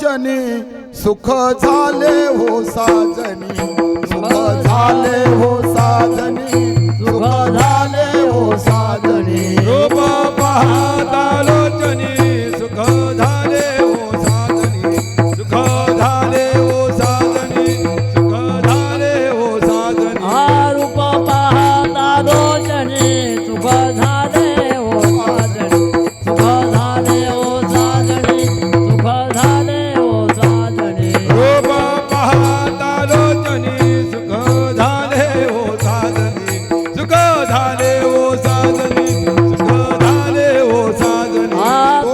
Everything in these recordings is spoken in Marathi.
लोचनी सुख झाले हो साजनी सुख झाले हो साजनी सुख झाले हो साजनी रूप पाहता लोचनी सुख झाले हो साजनी सुख झाले हो साजनी सुख झाले हो साजनी रूप पाहता लोचनी सुख झाले हो साजनी सुख झाले हो साजनी सुख झाले हो साजनी रूप पाहता लोचनी सुख झाले हो साजनी सुख झाले हो साजनी सुख झाले हो साजनी तो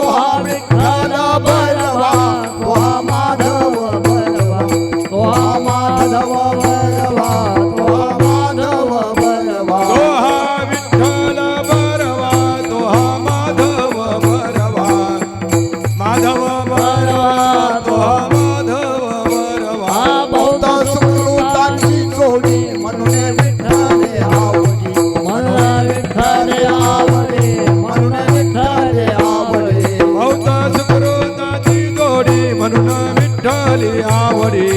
हा विठ्ठल बलवा तो हा माधव बलवा तो हा माधव बलवा तो हा माधव बलवा तो हा विठ्ठल बरवा तो हा माधव बरवा माधव बरवा तो हा माधव बरवा बहुत सुकृतांची जोडी म्हणून विठ्ठल आवडी म्हणून विठ्ठल आवडे म्हणून विठ्ठल आवडे बहुत सुकृताची जोडी म्हणून विठ्ठल आवडी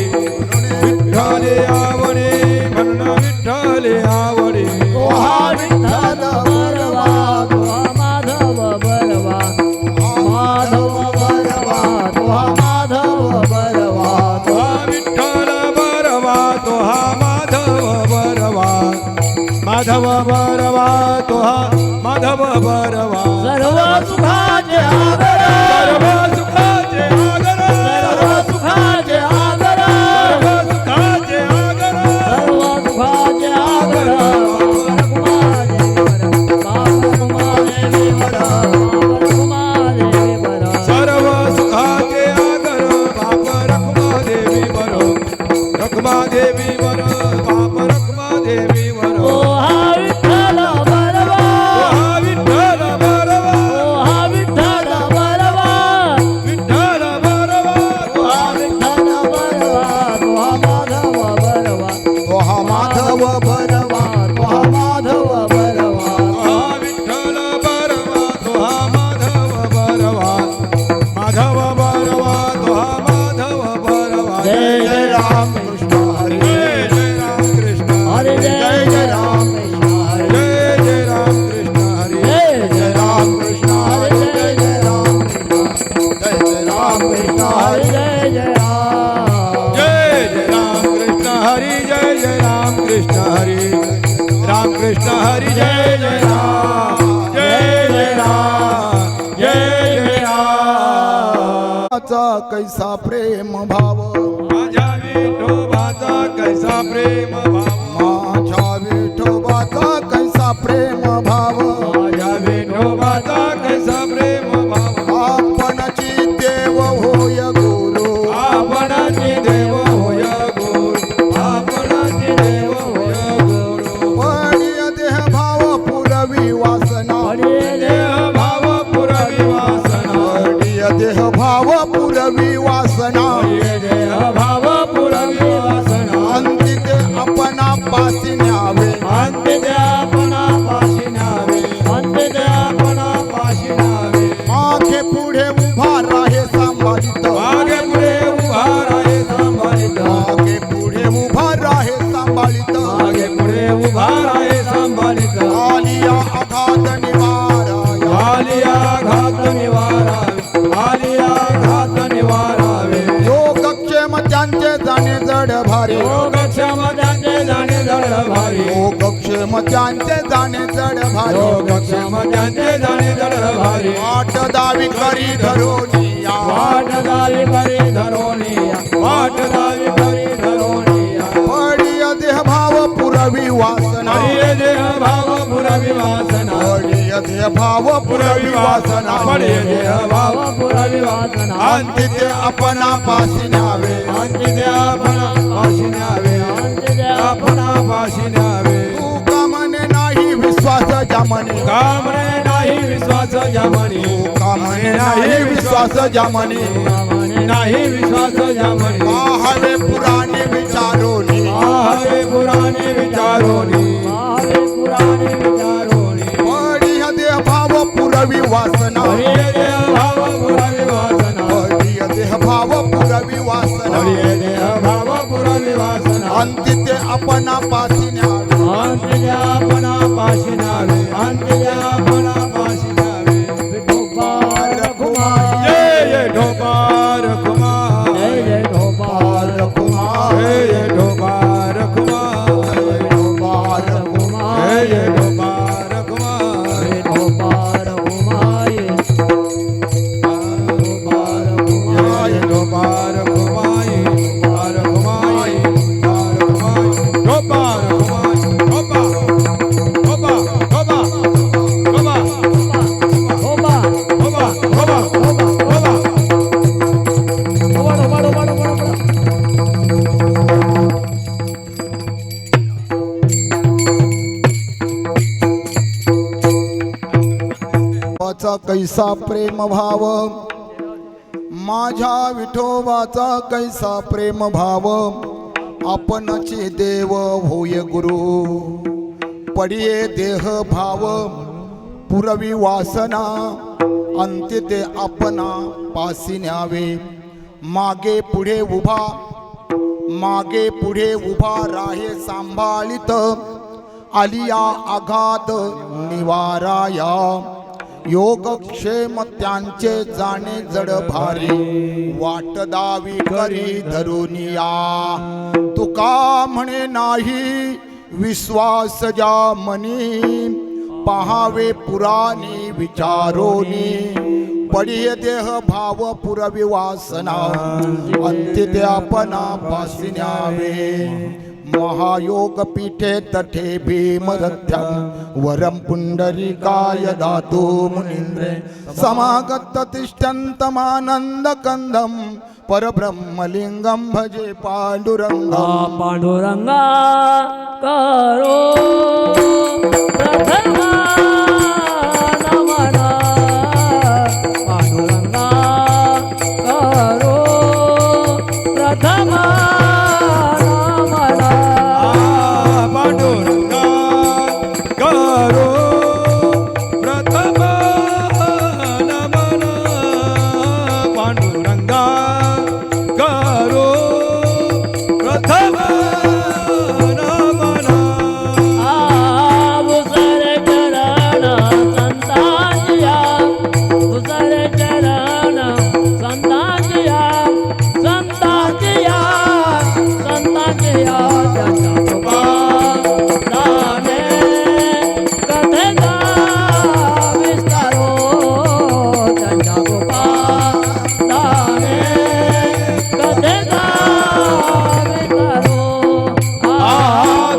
विठ्ठल आवडी म्हणून विठ्ठल आवडी तो हा विठ्ठल बलवा तो हा माधव बलवा माधव बलवा तो हा माधव बलवा तो हा विठ्ठल बरवा तो हा माधव बरवा माधव बरवा तो हा माधव बरवा सर्व सुखाचे आगर सर्व सुखाचे आगर सर्व सुखाचे आगर सर्व सुखाचे आगर सर्व सुखाचे आगर सर्व सुखाचे आगर बाप रखमा देवी बरो रखमा देवी बरो बाप रखमा देवी बरो ओ हा विठ्ठल बलवा हा विठ्ठल बरवा हा विठ्ठल बलवा विठ्ठल बरवा हा विठ्ठल बलवा तो हा माधव बलवा तो हा माधव बलवा तो हा माधव बलवा हा विठ्ठल बरवा तो हा माधव बरवा माधव बरवा तो हा माधव बरवा जय जय राम कृष्ण हरे जय जय राम कृष्ण हरे जय जय राम कृष्ण हरे जय जय राम कृष्ण हरी जय जय राम कृष्ण हरे जय जय राम कृष्ण जय जय राम कृष्ण हरे जय जय राम जय जय राम कृष्ण हरी जय जय राम कृष्ण हरी राम कृष्ण हरी जय जय राम जय जय राम जय जय राम कैसा प्रेम भाव माझ्या विठोबाचा कैसा प्रेम भाव माझ्या विठोबाचा कैसा प्रेम भाव माझ्या विठोबाचा कैसा प्रेम भाव आपणची देव होय गुरु आपणाची देव होय गुरु आपणाची देव होय गुरु पडिय देह भाव पुरवी वासना देह भाव पुरवी वासना पडिय देह भाव पुरवी वासना देह भाव पुरवी वासना अंती ते अपना पासी न्यावे अंत्य आपणा पाशी न्यावे अंत्य आपणा पाशी न्यावे मागे पुढे उभा राहे सांभाळित मागे पुढे उभा राहे सांभाळित मागे पुढे उभा राहे सांभाळित मागे पुढे उभा राहे सांभाळित आलिया अघात निवाराया आलिया घात निवारावे आलिया घात निवारावे योगक्षेम त्यांचे जाणे जड भारी योगक्षम त्यांचे जाणे जड भारी योगक्षेम त्यांचे जाणे जड भारी योगक्षम त्यांचे जाणे जड भारी आठ दावी करी धरोनिया वाट दावी करी धरोनिया वाट दावी करी धरोनिया पडिय देह भाव पुरवी वासना हरिये देह भाव पुरवी वासना पडिय देह भाव पुरवी वासना पडिये देह भाव पुरवी वासना अंती ते अपना पासी न्यावे अंत्य आपणा पाशी न्यावे अंत्य आपणा पाशी न्यावे तू कामने नाही विश्वास जामने कामने नाही विश्वास जामनी कामने नाही विश्वास जामने नाही विश्वास जामनी हवे पुराणे विचारोनी हवे पुराणे विचारोनी हवे पुराणे विचारोनी पडिय देह भाव पुरवी वासना हरिये देह भाव पुरवी वासना पडिय देह भाव अंतिते आपणा पासी न्यावे अंत्ययापना पाशी न्यावे अंत्ययापना पाशी न्यावे विठोबा रखुमाई जय जय ढोबा रखुमाई जय जय ढोबा रखुमाई जय जय ढोबा रखुमाई ढोबा रखुमाई जय जय ढोबा रखुमाई ढोबा रखुमाई ढोबा रखुमाई जय ढोबा रखुमाई रखुमाई रखुमाई ढोबा रखुमाई ढोबा ढोबा ढोबा ढोबा ढोबा ढोबा ढोबा ढोबा ढोबा ढोबा वाचा कैसा प्रेम भाव माझ्या विठोबाचा कैसा प्रेम भाव आपणचे देव होय गुरु पडिये देह भाव पुरवी वासना अंत्य ते आपणा पासी न्यावे मागे पुढे उभा राहे सांभाळित आलिया आघात निवाराया योगक्षेम त्यांचे जाणे जड भारी वाट दावी करी धरुनिया तुका म्हणे नाही विश्वास ज्या मनी पहावे पुराणी विचारोनी पडिये देह भाव पुरवी वासना अंत्य ते आपणा पासी न्यावे महायोग पीठे तठे भीमरथ्यं वरं पुंडरीकाय दातु मुनीन्द्रे समागत तिष्ठन्तमानंद कंदं परब्रह्मलिंगं भजे पांडुरंगं पांडुरंगा करो प्रथमा नमना पांडुरंगा करो प्रथमा नमना पांडुरंगा करो प्रथम नमन पांडुरंगा करो प्रथम नमन उसर चरण संतांजिया उसर चरण संतांजिया संतांजिया संतांजिया जन्म दाने कथेगा विस्तारो जन्म दाने कथेगा विस्तारो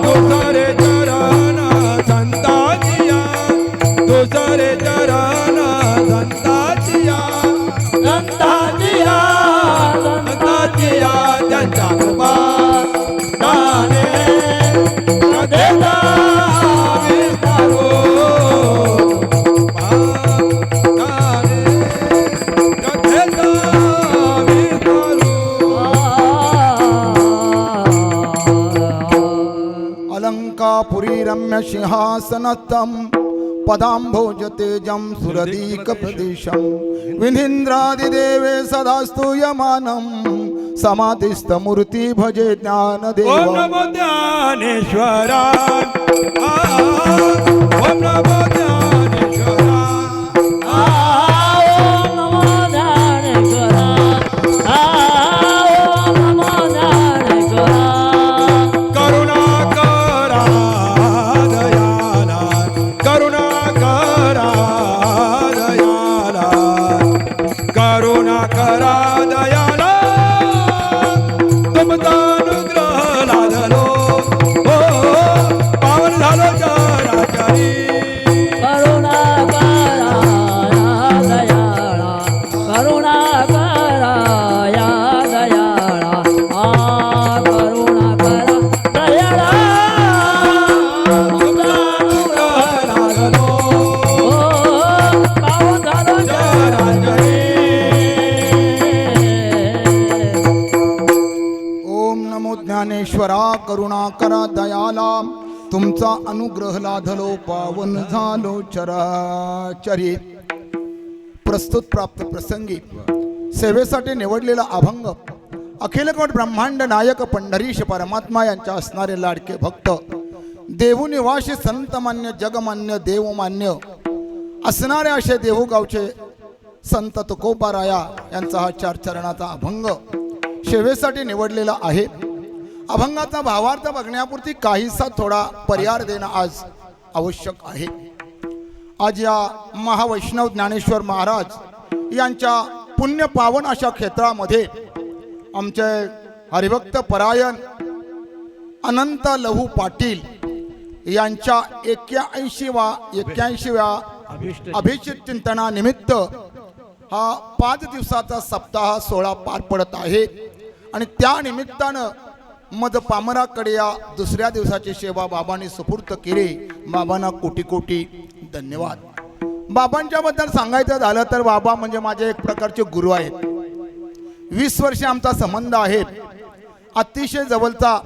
दुसरे चरण संताजिया दुसरे चरण संताजिया संतांजिया संताजिया त्यांचा कृपा दाने कथेचा विस्तारो दाने कथेचा विस्तारो अलंकापुरी रम्य सिंहासनस्थं पदाम्भोजतेजं सुरदीक प्रदेशं विनीन्द्रादिदेवे सदा स्तूयमानं समाधिस्थमूर्ति भजे ओम ज्ञानदेव नमो ज्ञानेश्वरा ओम नमो ज्ञानेश्वरा ओम नमो ज्ञानेश्वरा ओम नमो ज्ञानेश्वरा करुणा करा दयाला करुणा करा दयाला करुणा करा दयाला तुमचा अनुग्रह लादलो हो पावन झालो चराचरी करुणा करा दयाळा करुणा करा या दयाळा करुणा करा दयाळा तुमचा अनुग्रह लादलो पावन झालो चराचरी ओम नमो ज्ञानेश्वरा करुणा करा दयाला तुमचा अनुग्रह लाधलो पावन झालो चराचरी प्रस्तुत प्राप्त प्रसंगी सेवेसाठी निवडलेला अभंग अखिलकोट ब्रह्मांड नायक पंढरीश परमात्मा यांच्या असणारे लाडके भक्त देवनिवासी संतमान्य जगमान्य देवमान्य असणारे असे देहूगावचे संत तुकोबाराया यांचा हा 4 चरणाचा अभंग सेवेसाठी निवडलेला आहे. अभंगाचा भावार्थ बघण्यापुरती काहीसा थोडा पर्याय देणं आज आवश्यक आहे. आज या महावैष्णव ज्ञानेश्वर महाराज यांच्या पुण्य पावन अशा क्षेत्रामध्ये आमचे हरिभक्त परायण अनंत लहू पाटील यांच्या 81व्या अभिषेक चिंतनानिमित्त हा 5 दिवसाचा सप्ताह सोहळा पार पडत आहे आणि त्या निमित्तानं मध पामराकडे या दुसऱ्या दिवसाची सेवा बाबांनी सुपूर्त केली. बाबांना कोटी कोटी धन्यवाद. बाबांच्या बद्दल सांगायचं झालं तर बाबा म्हणजे माझे एक प्रकारचे गुरु आहेत. 20 वर्षे आमचा संबंध आहे. अतिशय जवळचा.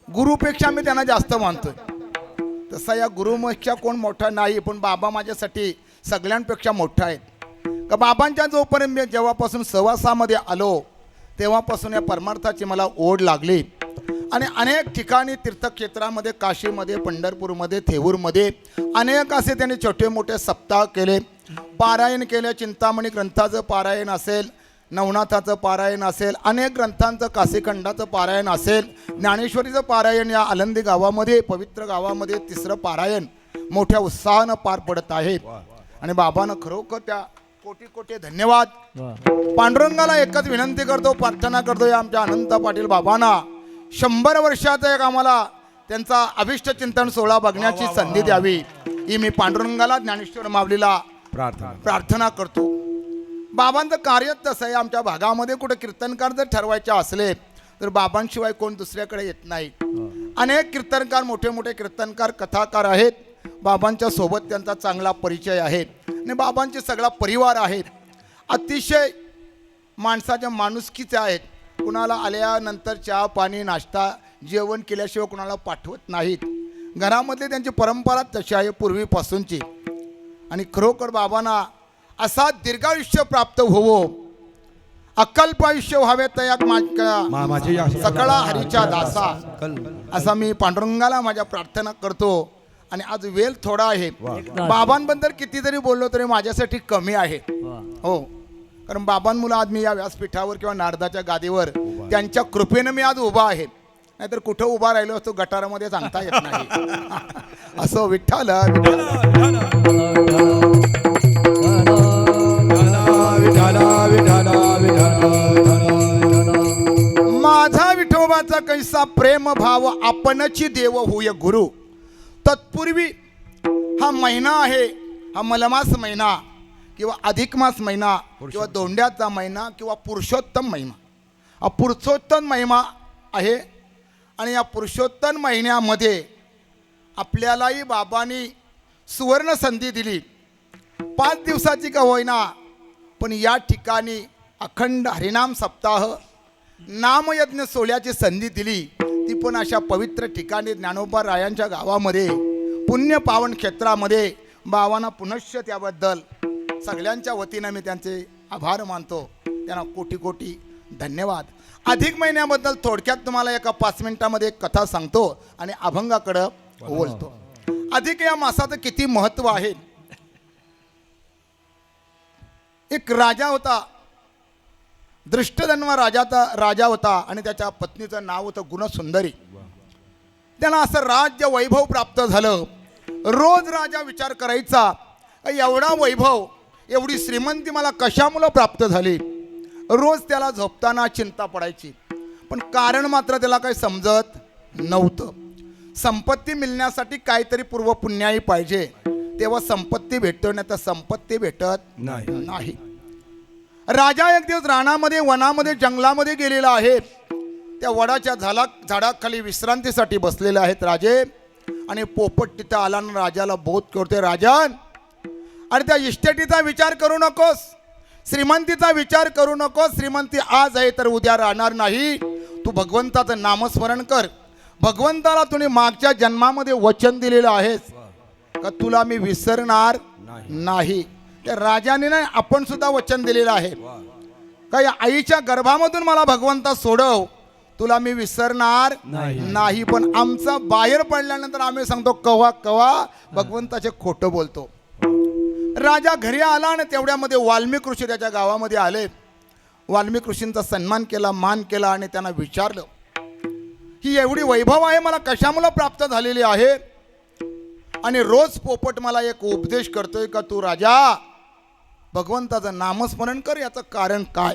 गुरुपेक्षा मी त्यांना जास्त मानतोय. तसा या गुरुपेक्षा कोण मोठा नाही, पण बाबा माझ्यासाठी सगळ्यांपेक्षा मोठा आहे. का बाबांच्या जोपर्यंत मी जेव्हापासून सहवासामध्ये आलो तेव्हापासून या परमार्थाची मला ओढ लागली आणि अनेक ठिकाणी तीर्थक्षेत्रामध्ये, काशीमध्ये, पंढरपूरमध्ये, थेऊरमध्ये अनेक असे त्यांनी छोटे मोठे सप्ताह केले, पारायण केले. चिंतामणी ग्रंथाचं पारायण असेल, नवनाथाचं पारायण असेल, अनेक ग्रंथांचं, काशीखंडाचं पारायण असेल, ज्ञानेश्वरीचं पारायण या आलंदी गावामध्ये, पवित्र गावामध्ये 3रं पारायण मोठ्या उत्साहानं पार पडत आहे. आणि बाबांना खरोखर त्या कोटी कोटी धन्यवाद. पांडुरंगाला एकच विनंती करतो, प्रार्थना करतो, या आमच्या अनंत पाटील बाबांना 100 वर्षाचा एक आम्हाला त्यांचा अभिष्ट चिंतन सोहळा बघण्याची संधी द्यावी ही मी पांडुरंगाला, ज्ञानेश्वर माऊलीला प्रार्थना करतो. बाबांचं कार्य तसं आहे. आमच्या भागामध्ये कुठे कीर्तनकार जर ठरवायचे असले तर बाबांशिवाय कोण दुसऱ्याकडे येत नाही. अनेक कीर्तनकार, मोठे मोठे कीर्तनकार, कथाकार आहेत. बाबांच्या सोबत त्यांचा चांगला परिचय आहे आणि बाबांचे सगळा परिवार आहेत. अतिशय माणसाच्या माणुसकीचे आहेत. कुणाला आल्यानंतर चहा पाणी नाश्ता जेवण केल्याशिवाय कुणाला पाठवत नाहीत. घरामधली त्यांची परंपरा तशी आहे पूर्वीपासूनची. आणि खरोखर बाबांना असा दीर्घायुष्य प्राप्त होवो, अकल्प आयुष्य व्हावे तया सकळा हरीच्या दासा, असा मी पांडुरंगाला माझ्या प्रार्थना करतो. आणि आज वेळ थोडा आहे. बाबांबद्दल कितीतरी बोललो तरी माझ्यासाठी कमी आहे. हो, कारण बाबांमुळे आज मी या व्यासपीठावर किंवा नारदाच्या गादीवर त्यांच्या कृपेनं मी आज उभा आहे. नाहीतर कुठं उभा राहिलो असतो गटारामध्ये सांगता येत नाही. असं विठ्ठल माझा विठोबाचा कैसा प्रेम भाव आपणची देव होय गुरु. तत्पूर्वी हा महिना आहे, हा मलमास महिना किंवा अधिक मास महिना किंवा दोंड्याचा महिना किंवा पुरुषोत्तम महिना, हा पुरुषोत्तम महिना आहे. आणि या पुरुषोत्तम महिन्यामध्ये आपल्यालाही बाबांनी सुवर्ण संधी दिली. 5 दिवसाची का होईना, पण या ठिकाणी अखंड हरिनाम सप्ताह, नामयज्ञ सोहळ्याची संधी दिली. ती पण अशा पवित्र ठिकाणी ज्ञानोबा रायांच्या गावामध्ये, पुण्य पावन क्षेत्रामध्ये. बाबांना पुनश्च त्याबद्दल सगळ्यांच्या वतीनं मी त्यांचे आभार मानतो. त्यांना कोटी कोटी धन्यवाद. अधिक महिन्याबद्दल थोडक्यात तुम्हाला एका 5 मिनिटामध्ये एक कथा सांगतो आणि अभंगाकडं बोलतो. अधिक या मासाचं किती महत्त्व आहे. एक राजा होता, दृष्टधन्व राजा होता आणि त्याच्या पत्नीचं नाव होतं गुणसुंदरी. त्यांना असं राज्य वैभव प्राप्त झालं. रोज राजा विचार करायचा, एवढा वैभव, एवढी श्रीमंती मला कशामुळे प्राप्त झाली. रोज त्याला झोपताना चिंता पडायची, पण कारण मात्र त्याला काही समजत नव्हतं. संपत्ती मिळण्यासाठी काहीतरी पूर्वपुण्याही पाहिजे, तेव्हा संपत्ती भेटतो, नाही तर संपत्ती भेटत नाही. राजा एक दिवस रानामध्ये, वनामध्ये, जंगलामध्ये गेलेला आहे. त्या वडाच्या झाडाखाली विश्रांतीसाठी बसलेले आहेत राजे. आणि पोपट तिथं आला ना राजाला बोध करते, राजन, अरे त्या इस्टेटीचा विचार करू नकोस, श्रीमंतीचा विचार करू नकोस. श्रीमंती आज आहे तर उद्या राहणार नाही. तू भगवंताचं नामस्मरण कर. भगवंताला तुम्ही मागच्या जन्मामध्ये वचन दिलेलं आहेस का तुला मी विसरणार नाही. त्या राजाने नाही, आपण सुद्धा वचन दिलेलं आहे. काही आईच्या गर्भामधून मला भगवंता सोडव, तुला मी विसरणार नाही. पण आमचं बाहेर पडल्यानंतर आम्ही सांगतो कवा कवा भगवंताचे खोटं बोलतो. राजा घरी आला आणि तेवढ्यामध्ये वाल्मिक ऋषी त्याच्या गावामध्ये आले. वाल्मिक ऋषींचा सन्मान केला, मान केला आणि त्यांना विचारलं, ही एवढी वैभव आहे मला कशामुळे प्राप्त झालेली आहे, आणि रोज पोपट मला एक उपदेश करतोय का तू राजा भगवंताचं नामस्मरण कर, याचं कारण काय.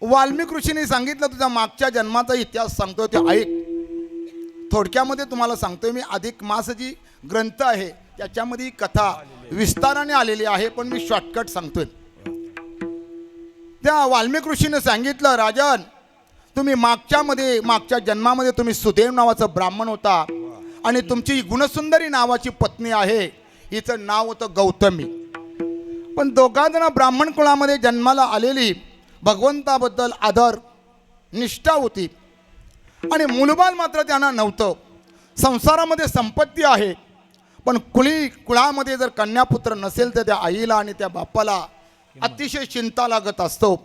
वाल्मिक ऋषींनी सांगितलं, तुझ्या मागच्या जन्माचा इतिहास सांगतोय ते ऐक. थोडक्यामध्ये तुम्हाला सांगतोय मी. अधिक मास जी ग्रंथ आहे त्याच्यामध्ये ही कथा विस्ताराने आलेली आहे, पण मी शॉर्टकट सांगतोय. त्या वाल्मिक ऋषीने सांगितलं, राजन तुम्ही मागच्या जन्मामध्ये तुम्ही सुदेव नावाचा ब्राह्मण होता आणि तुमची गुणसुंदरी नावाची पत्नी आहे, हिचं नाव होतं गौतमी. पण दोघांना ब्राह्मण कुळामध्ये जन्माला आलेली भगवंताबद्दल आदर निष्ठा होती आणि मुलबाळ मात्र त्यांना नव्हतं. संसारामध्ये संपत्ती आहे, पण कुळामध्ये जर कन्यापुत्र नसेल तर त्या आईला आणि त्या बापाला अतिशय चिंता लागत असतो.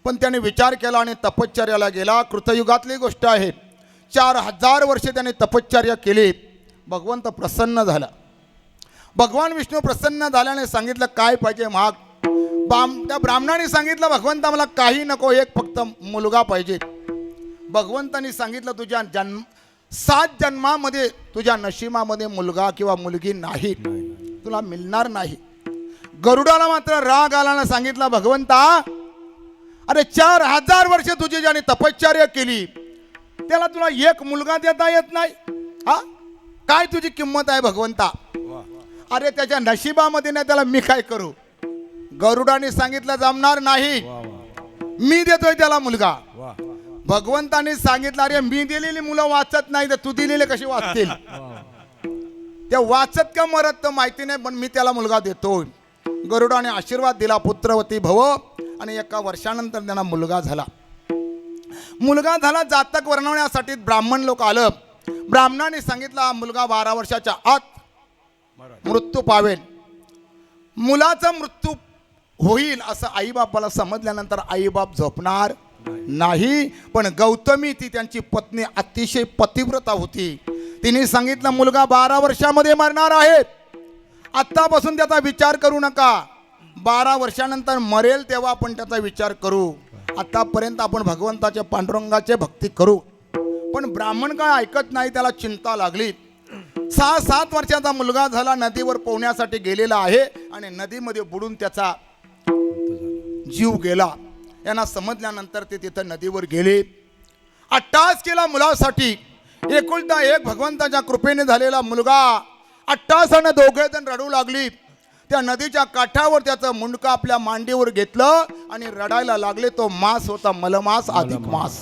पण त्याने विचार केला आणि तपश्चर्याला गेला. कृतयुगातली गोष्ट आहे. 4000 वर्षे त्याने तपश्चर्या केली. भगवंत प्रसन्न झाला. भगवान विष्णू प्रसन्न झाल्याने सांगितलं काय पाहिजे माग. त्या ब्राह्मणाने सांगितलं, भगवंता मला काही नको, एक फक्त मुलगा पाहिजे. भगवंतानी सांगितलं, तुझ्या 7 जन्मामध्ये तुझ्या नशिबामध्ये मुलगा किंवा मुलगी नाही, तुला मिळणार नाही. गरुडाला मात्र राग आला ना सांगितलं, भगवंता अरे 4000 वर्ष तुझी ज्याने तपश्चर्या केली त्याला तुला एक मुलगा देता येत नाही, हा काय तुझी किंमत आहे भगवंता. अरे त्याच्या नशिबामध्ये नाही, त्याला मी काय करू. गरुडाने सांगितलं जमणार नाही, मी देतोय त्याला मुलगा. भगवंताने सांगितलं, अरे मी दिलेली मुलं वाचत नाही तर तू दिलेले कशी वाचतील. त्या वाचत का मरत तर माहिती नाही, पण मी त्याला मुलगा देतोय. गरुडाने आशीर्वाद दिला, पुत्रवती भव, आणि 1 वर्षानंतर त्यांना मुलगा झाला. मुलगा झाला, जातक वर्णवण्यासाठी ब्राह्मण लोक आलं. ब्राह्मणाने सांगितलं, हा मुलगा 12 वर्षाच्या आत मृत्यू पावेल. मुलाचा मृत्यू होईल असं आईबापाला समजल्यानंतर आईबाप झोपणार नाही. पण गौतमी ती त्यांची पत्नी अतिशय पतिव्रता होती. तिने सांगितलं, मुलगा 12 वर्षामध्ये मरणार आहे, आत्तापासून त्याचा विचार करू नका. 12 वर्षानंतर मरेल तेव्हा आपण त्याचा विचार करू. आतापर्यंत आपण भगवंताच्या पांडुरंगाचे भक्ती करू. पण ब्राह्मण काय ऐकत नाही, त्याला चिंता लागली. 6-7 वर्षाचा मुलगा झाला, नदीवर पोहण्यासाठी गेलेला आहे आणि नदीमध्ये बुडून त्याचा जीव गेला. यांना समजल्यानंतर ते तिथं नदीवर गेले. अट्टास केला मुलासाठी. एकुलता एक भगवंताच्या कृपेने झालेला मुलगा. अट्टासानं दोघे जण रडू लागली. त्या नदीच्या काठावर त्याचं मुंडकं आपल्या मांडीवर घेतलं आणि रडायला लागले. तो मास होता मलमास, अधिक मास.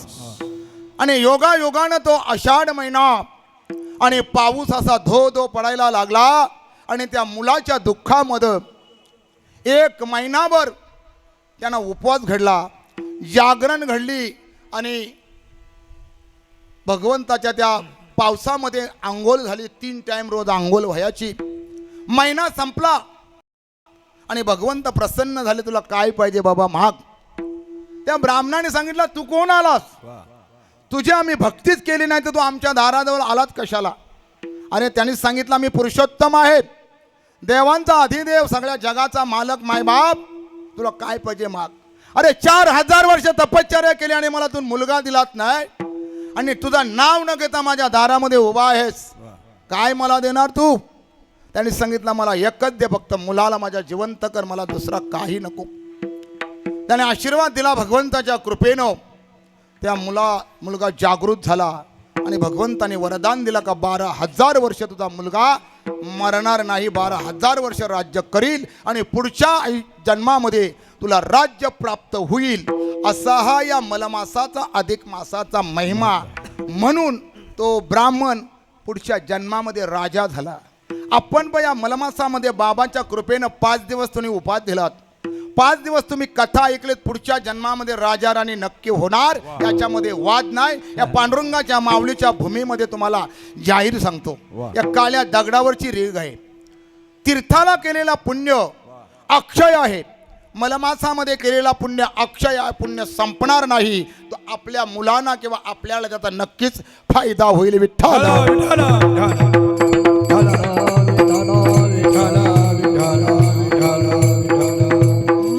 आणि योगायोगानं तो आषाढ महिना आणि पाऊस असा धो धो पडायला लागला. आणि त्या मुलाच्या दुःखामध्ये 1 महिनाभर त्यांना उपवास घडला, जागरण घडली आणि भगवंताच्या त्या पावसामध्ये आंघोळ झाली. 3 टाइम रोज आंघोळ व्हायची. महिना संपला आणि भगवंत प्रसन्न झाले. तुला काय पाहिजे बाबा माग. त्या ब्राह्मणाने सांगितलं, तू कोण आलास, तुझी आम्ही भक्तीच केली नाही तर तू आमच्या दाराजवळ आलात कशाला. अरे त्यांनी सांगितलं, मी पुरुषोत्तम आहे, देवांचा अधिदेव, सगळ्या जगाचा मालक, मायबाप, तुला काय पाहिजे माग. अरे 4000 वर्ष तपश्चर्या केली आणि मला तू मुलगा दिलात नाही आणि तुझं नाव न घेता माझ्या दारामध्ये उभा आहेस, काय मला देणार तू. त्यांनी सांगितलं, मला एकच दे, फक्त मुलाला माझ्या जिवंत कर, मला दुसरा काही नको. त्याने आशीर्वाद दिला भगवंताच्या कृपेनं. त्या मुलगा जागृत झाला आणि भगवंताने वरदान दिला का 12,000 वर्ष तुझा मुलगा मरणार नाही, 12,000 वर्ष राज्य करील आणि पुढच्या जन्मामध्ये तुला राज्य प्राप्त होईल. असा हा या मलमासाचा अधिक मासाचा महिमा. म्हणून तो ब्राह्मण पुढच्या जन्मामध्ये राजा झाला. आपण पण या मलमासामध्ये बाबाच्या कृपेनं 5 दिवस तुम्ही उपास दिलात, 5 दिवस तुम्ही कथा ऐकलेत, पुढच्या जन्मामध्ये राजा राणी नक्की होणार, याच्यामध्ये वाद नाही. या पांडुरंगाच्या माऊलीच्या भूमीमध्ये तुम्हाला जाहीर सांगतो. या काळ्या दगडावरची रेघ आहे. तीर्थाला केलेला पुण्य अक्षय आहे. मलमासामध्ये केलेला पुण्य अक्षय आहे, पुण्य संपणार नाही. तो आपल्या मुलांना किंवा आपल्याला त्याचा नक्कीच फायदा होईल. विठ्ठल विठ्ठल, विठ्ठल, विठ्ठल, विठ्ठल, विठ्ठल.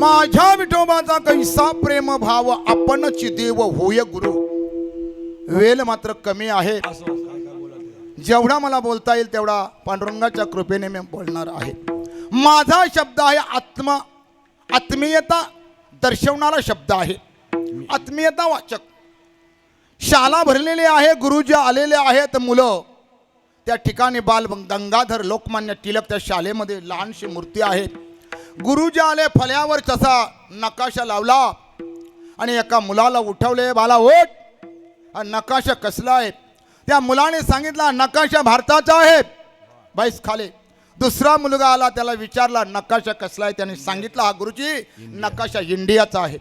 माझ्या विठोबाचा कैसा प्रेम भाव आपणची देव होय गुरु. वेळ मात्र कमी आहे. जेवढा मला बोलता येईल तेवढा पांडुरंगाच्या कृपेने मी बोलणार आहे. माझा शब्द आहे आत्मीयता दर्शवणारा शब्द आहे. आत्मीयता वाचक. शाळा भरलेली आहे, गुरुजी आलेले आहेत. मुलं त्या ठिकाणी बाल गंगाधर लोकमान्य टिळक त्या शाळेमध्ये लहानशी मूर्ती आहे. गुरुजी आले, फळ्यावर तसा नकाशा लावला आणि एका मुलाला उठवले. बाला ओठ, हा नकाशा कसला आहे? त्या मुलाने सांगितला नकाशा भारताचा आहे. बाईस खाले. दुसरा मुलगा आला, त्याला विचारला नकाशा कसला आहे? त्याने सांगितला हा गुरुजी नकाशा इंडियाचा आहे.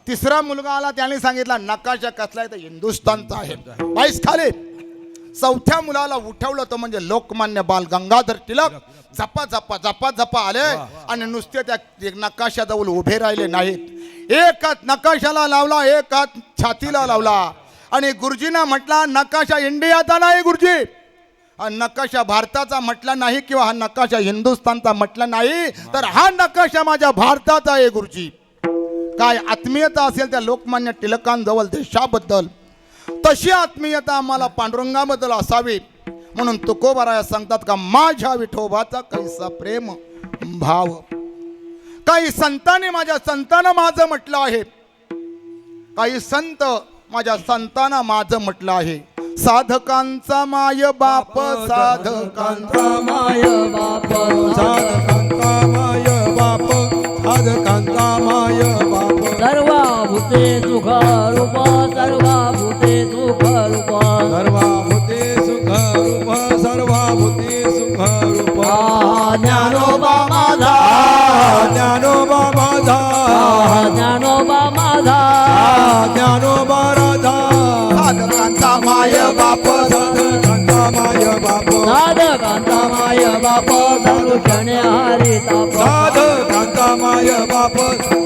तिसरा मुलगा आला, त्याने सांगितला नकाशा कसला आहे? तर हिंदुस्थानचा आहे. बाईस खाले. चौथ्या मुलाला उठवलं तो म्हणजे लोकमान्य बाल गंगाधर टिळक. झपा झपा झपा झपा आले आणि नुसते त्या नकाशाजवळ उभे राहिले नाहीत. एक हात नकाशाला लावला, एक हात छातीला लावला आणि गुरुजींना म्हटला नकाशा इंडियाचा नाही गुरुजी, हा नकाशा भारताचा म्हटला नाही किंवा हा नकाशा हिंदुस्थानचा म्हटला नाही, तर हा नकाशा माझ्या भारताचा आहे गुरुजी. काय आत्मीयता असेल त्या लोकमान्य टिळकांजवळ देशाबद्दल, तशी आत्मीयता आम्हाला पांडुरंगाबद्दल असावी. म्हणून तुकोबाराया सांगतात का माझ्या विठोबाचा कैसा प्रेम भाव. काही संतांनी माझ्या संतानं माझं म्हटलं आहे, काही संत माझ्या संतांना माझं म्हटलं आहे. साधकांचा माय बाप, साधकांचा माय बाप, साधकांचा माय बाप, साधकांचा माय बाप. सर्वभूते सुख रूप, सर्वभूते सुख रूप, सर्वभूते सुख रूप, सर्वभूते सुख रूप. ज्ञानोबा माझा, ज्ञानोबा माझा, ज्ञानोबा माझा, ज्ञानोबा राधा. साधकांचा माय बाप, साधकांचा माय बाप, साधकांचा माय बाप, दर्शने हरी ताप, साधकांचा माय बाप,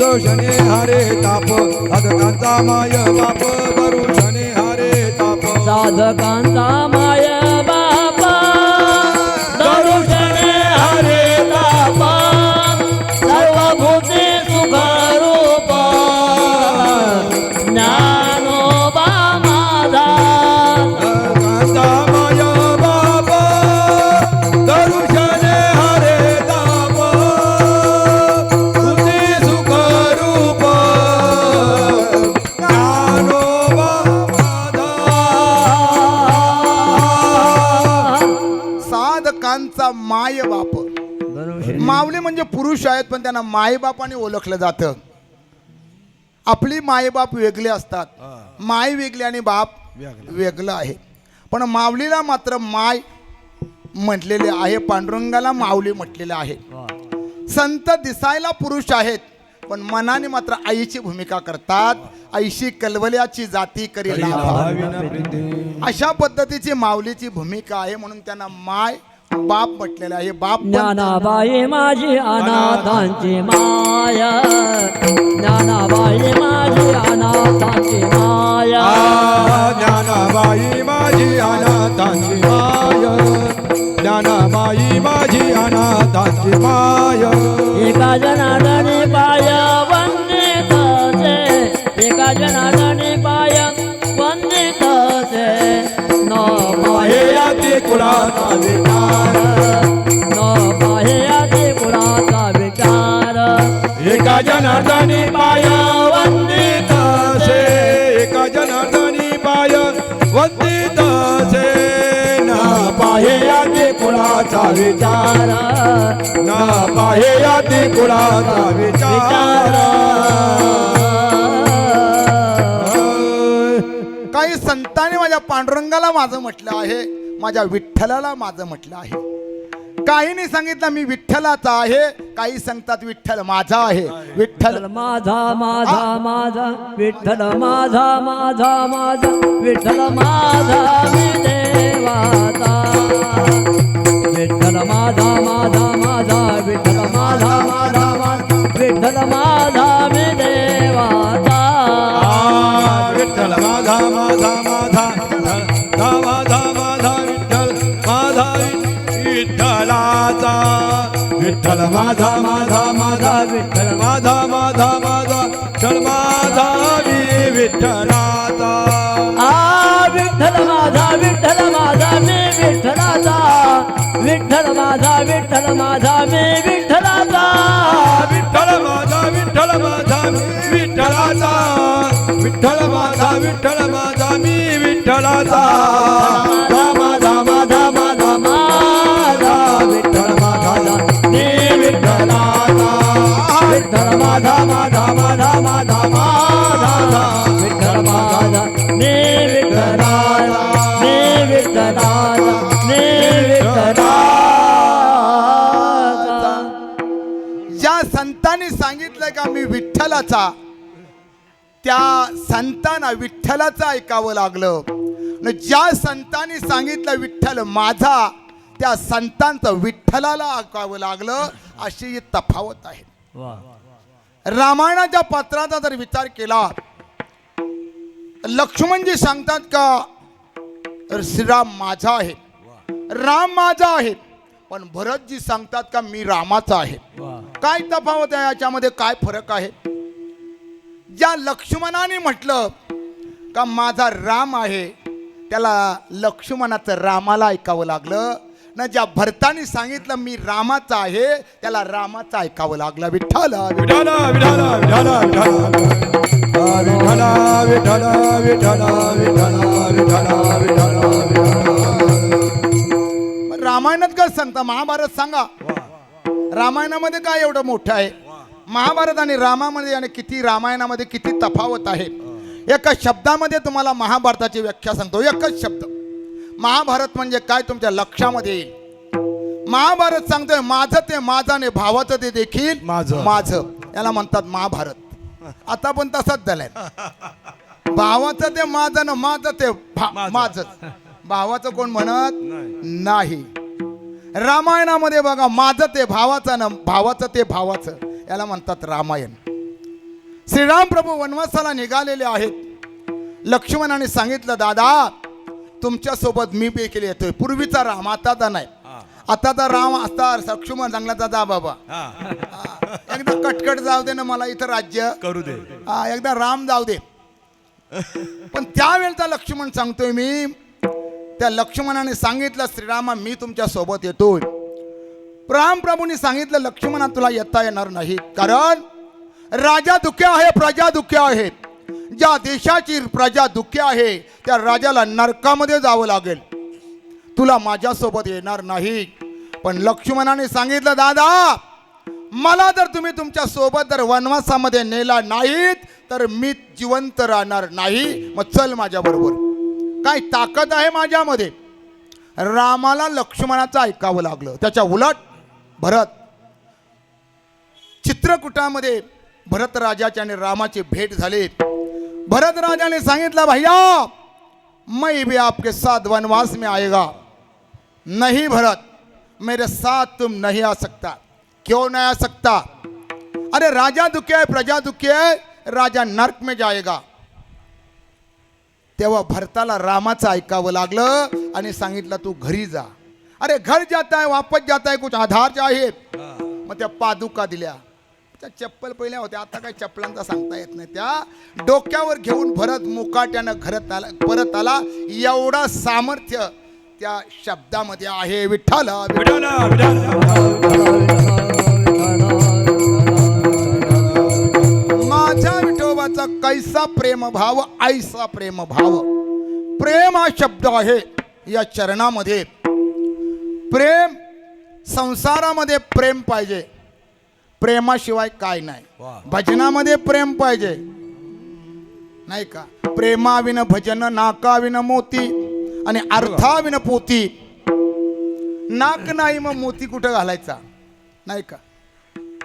दर्शने हरे ताप. साधकांचा माय बाप, दर्शने हरे ताप. साधकांचा माय बाप, दर्शने हरे ताप, सर्वभूते सुख रूप, ज्ञानोबा माझा. साधकांचा माय बाप, दर्शने हरे ताप, तुझे सुख रूप, ज्ञानोबा माझा. साधकांचा माय बाप. माऊली म्हणजे पुरुष आहेत, पण त्यांना मायबापाने ओळखलं जातं. आपली मायबाप वेगळे असतात, माय वेगळी आणि बाप वेगळं आहे. पण माऊलीला मात्र माय म्हटलेले आहे, पांडुरंगाला माऊली म्हटलेले आहे. संत दिसायला पुरुष आहेत, पण मनाने मात्र आईची भूमिका करतात. आईशी कलवल्याची जाती करी लाभा. अशा पद्धतीची माऊलीची भूमिका आहे, म्हणून त्यांना माय बाप म्हटलेलं आहे. बाप पण ज्ञानाबाई माझी अनाथांची माया, ज्ञानाबाई माझी अनाथांची माया, ज्ञानाबाई माझी अनाथांची माय, ज्ञानाबाई माझी अनाथांची माय. एका जनार्दनी पाय वंदितसे, एका जनार्दनी पाय वंदितसे, न पाहे आती कुळाचा विचार, न पाहे आधी कुळाचा विचार. एका जनार्दनी पाय वंदित से, एका जनार्दनी पाय वंदित से. ना पाहे आती कुळाचा विचार, ना पाहे आती कुळाचा विचार. काही संतांनी माझ्या पांडुरंगाला माझं म्हटलं आहे, माझ्या विठ्ठलाला माझं म्हटलं आहे. काहींनी सांगितलं मी विठ्ठलाचा आहे, काही सांगतात विठ्ठल माझा आहे. विठ्ठल माझा माझा माझा, विठ्ठल माझा माझा माझा, विठ्ठल माझा मी देवाचा, विठ्ठल माझा माझा माझा, विठ्ठल माझा माझा माझा, विठ्ठल माझा मी देवाचा विठ्ठल माझा माझा माझा माझा माझा विठ्ठल माझा विठ्ठलाचा विठ्ठल माझा माझा माझा विठ्ठल माझा माझा माझा विठ्ठल माझा मी विठ्ठलाचा विठ्ठल माझा मी विठ्ठलाचा विठ्ठल माझा मी विठ्ठलाचा विठ्ठल माझा मी विठ्ठलाचा विठ्ठल माझा मी विठ्ठलाचा माझा माझा माझा माझा विठ्ठल माझा मी विठ्ठलाचा विठ्ठल माझा माझा माझा माझा माझा विठ्ठल माझा मी विठ्ठलाचा मी विठ्ठलाचा मी विठ्ठलाचा ज्या संतांनी सांगितलं का मी विठ्ठलाचा, त्या संतांना विठ्ठलाचं ऐकावं लागलं. न ज्या संतांनी सांगितलं विठ्ठल माझा, त्या संतांचं विठ्ठलाला ऐकावं लागलं. अशी ही तफावत आहे. रामायणाच्या पात्राचा जर विचार केला, लक्ष्मणजी सांगतात का श्रीराम माझा आहे, राम माझा आहे, पण भरतजी सांगतात का मी रामाचा आहे. काय तफावत आहे याच्यामध्ये, काय फरक आहे? ज्या लक्ष्मणाने म्हटलं का माझा राम आहे, त्याला लक्ष्मणाचं रामाला ऐकावं लागलं. ना ज्या भरताने सांगितलं मी रामाचा आहे, त्याला रामाचं ऐकावं लागलं. विठ्ठल विठ्ठल विठ्ठल विठ्ठल विठ्ठल विठ्ठल विठ्ठल रामायणात काय सांगता, महाभारत सांगा. रामायणामध्ये काय एवढं मोठं आहे? महाभारत आणि रामामध्ये आणि किती, रामायणामध्ये किती तफावत आहे. एका शब्दामध्ये तुम्हाला महाभारताची व्याख्या सांगतो. एकच शब्द महाभारत म्हणजे काय तुमच्या लक्षामध्ये येईल. महाभारत सांगतोय माझं ते माझाने भावाचं ते देखील माझं. माझं, याला म्हणतात महाभारत. आता पण तसंच झालंय. भावाचं ते माझं न माझं ते माझं, भावाचं कोण म्हणत नाही. रामायणामध्ये बघा माझं ते भावाचं न भावाचं ते भावाचं, याला म्हणतात रामायण. श्रीराम प्रभू वनवासाला निघालेले आहेत. लक्ष्मणाने सांगितलं दादा तुमच्या सोबत मी देखील येतोय. पूर्वीचा राम, आताचा नाही. आताचा राम असता लक्ष्मण चांगला दादा बाबा एकदा कटकट जाऊ दे ना, मला इथं राज्य करू दे. एकदा राम जाऊ दे. पण त्यावेळेचा लक्ष्मण सांगतोय मी, त्या लक्ष्मणाने सांगितलं श्रीरामा मी तुमच्या सोबत येतोय. राम प्रभूंनी सांगितलं लक्ष्मणा तुला येता येणार नाही, कारण राजा दुःखी आहे, प्रजा दुःखी आहे. ज्या देशाची प्रजा दुःखी आहे त्या राजाला नरकामध्ये जावं लागेल, तुला माझ्यासोबत येणार नाही. पण लक्ष्मणाने सांगितलं दादा मला जर तुम्ही तुमच्या सोबत जर वनवासामध्ये नेला नाहीत तर मी जिवंत राहणार नाही, मग चल माझ्या बरोबर. काय ताकद आहे माझ्यामध्ये. रामाला लक्ष्मणाचं ऐकावं लागलं. त्याच्या उलट भरत, चित्रकूटामध्ये भरत राजाची आणि रामाची भेट झाली. भरत राजाने सांगितलं भैया मैं भी आपके साथ वनवास में आएगा. नहीं भरत मेरे साथ तुम नहीं आ सकता. क्यों नहीं आ सकता? अरे राजा दुखी है, प्रजा दुखी है, राजा नरक में जाएगा. तेव्हा भरताला रामाचं ऐकावं लागलं आणि सांगितलं तू घरी जा. अरे घर जाता है वापस जाता है, कुछ आधार चाहिए. मग त्या पादुका दिल्या. त्या चप्पल पहिल्या होत्या, आता काही चप्पलांचा सांगता येत नाही. त्या डोक्यावर घेऊन भरत मुकाट्यानं घरात आला, परत आला. एवढा सामर्थ्य त्या शब्दामध्ये आहे. विठ्ठल विठ्ठल माझ्या विठोबाचा कैसा प्रेम भाव, ऐसा प्रेम भाव. प्रेम हा शब्द आहे या चरणामध्ये. प्रेम, संसारामध्ये प्रेम पाहिजे, प्रेमाशिवाय काय नाही. भजनामध्ये प्रेम पाहिजे नाही का. प्रेमाविन भजन नाकाविन मोती आणि अर्थाविन पोती. नाक नाही मग मोती कुठं घालायचा नाही का.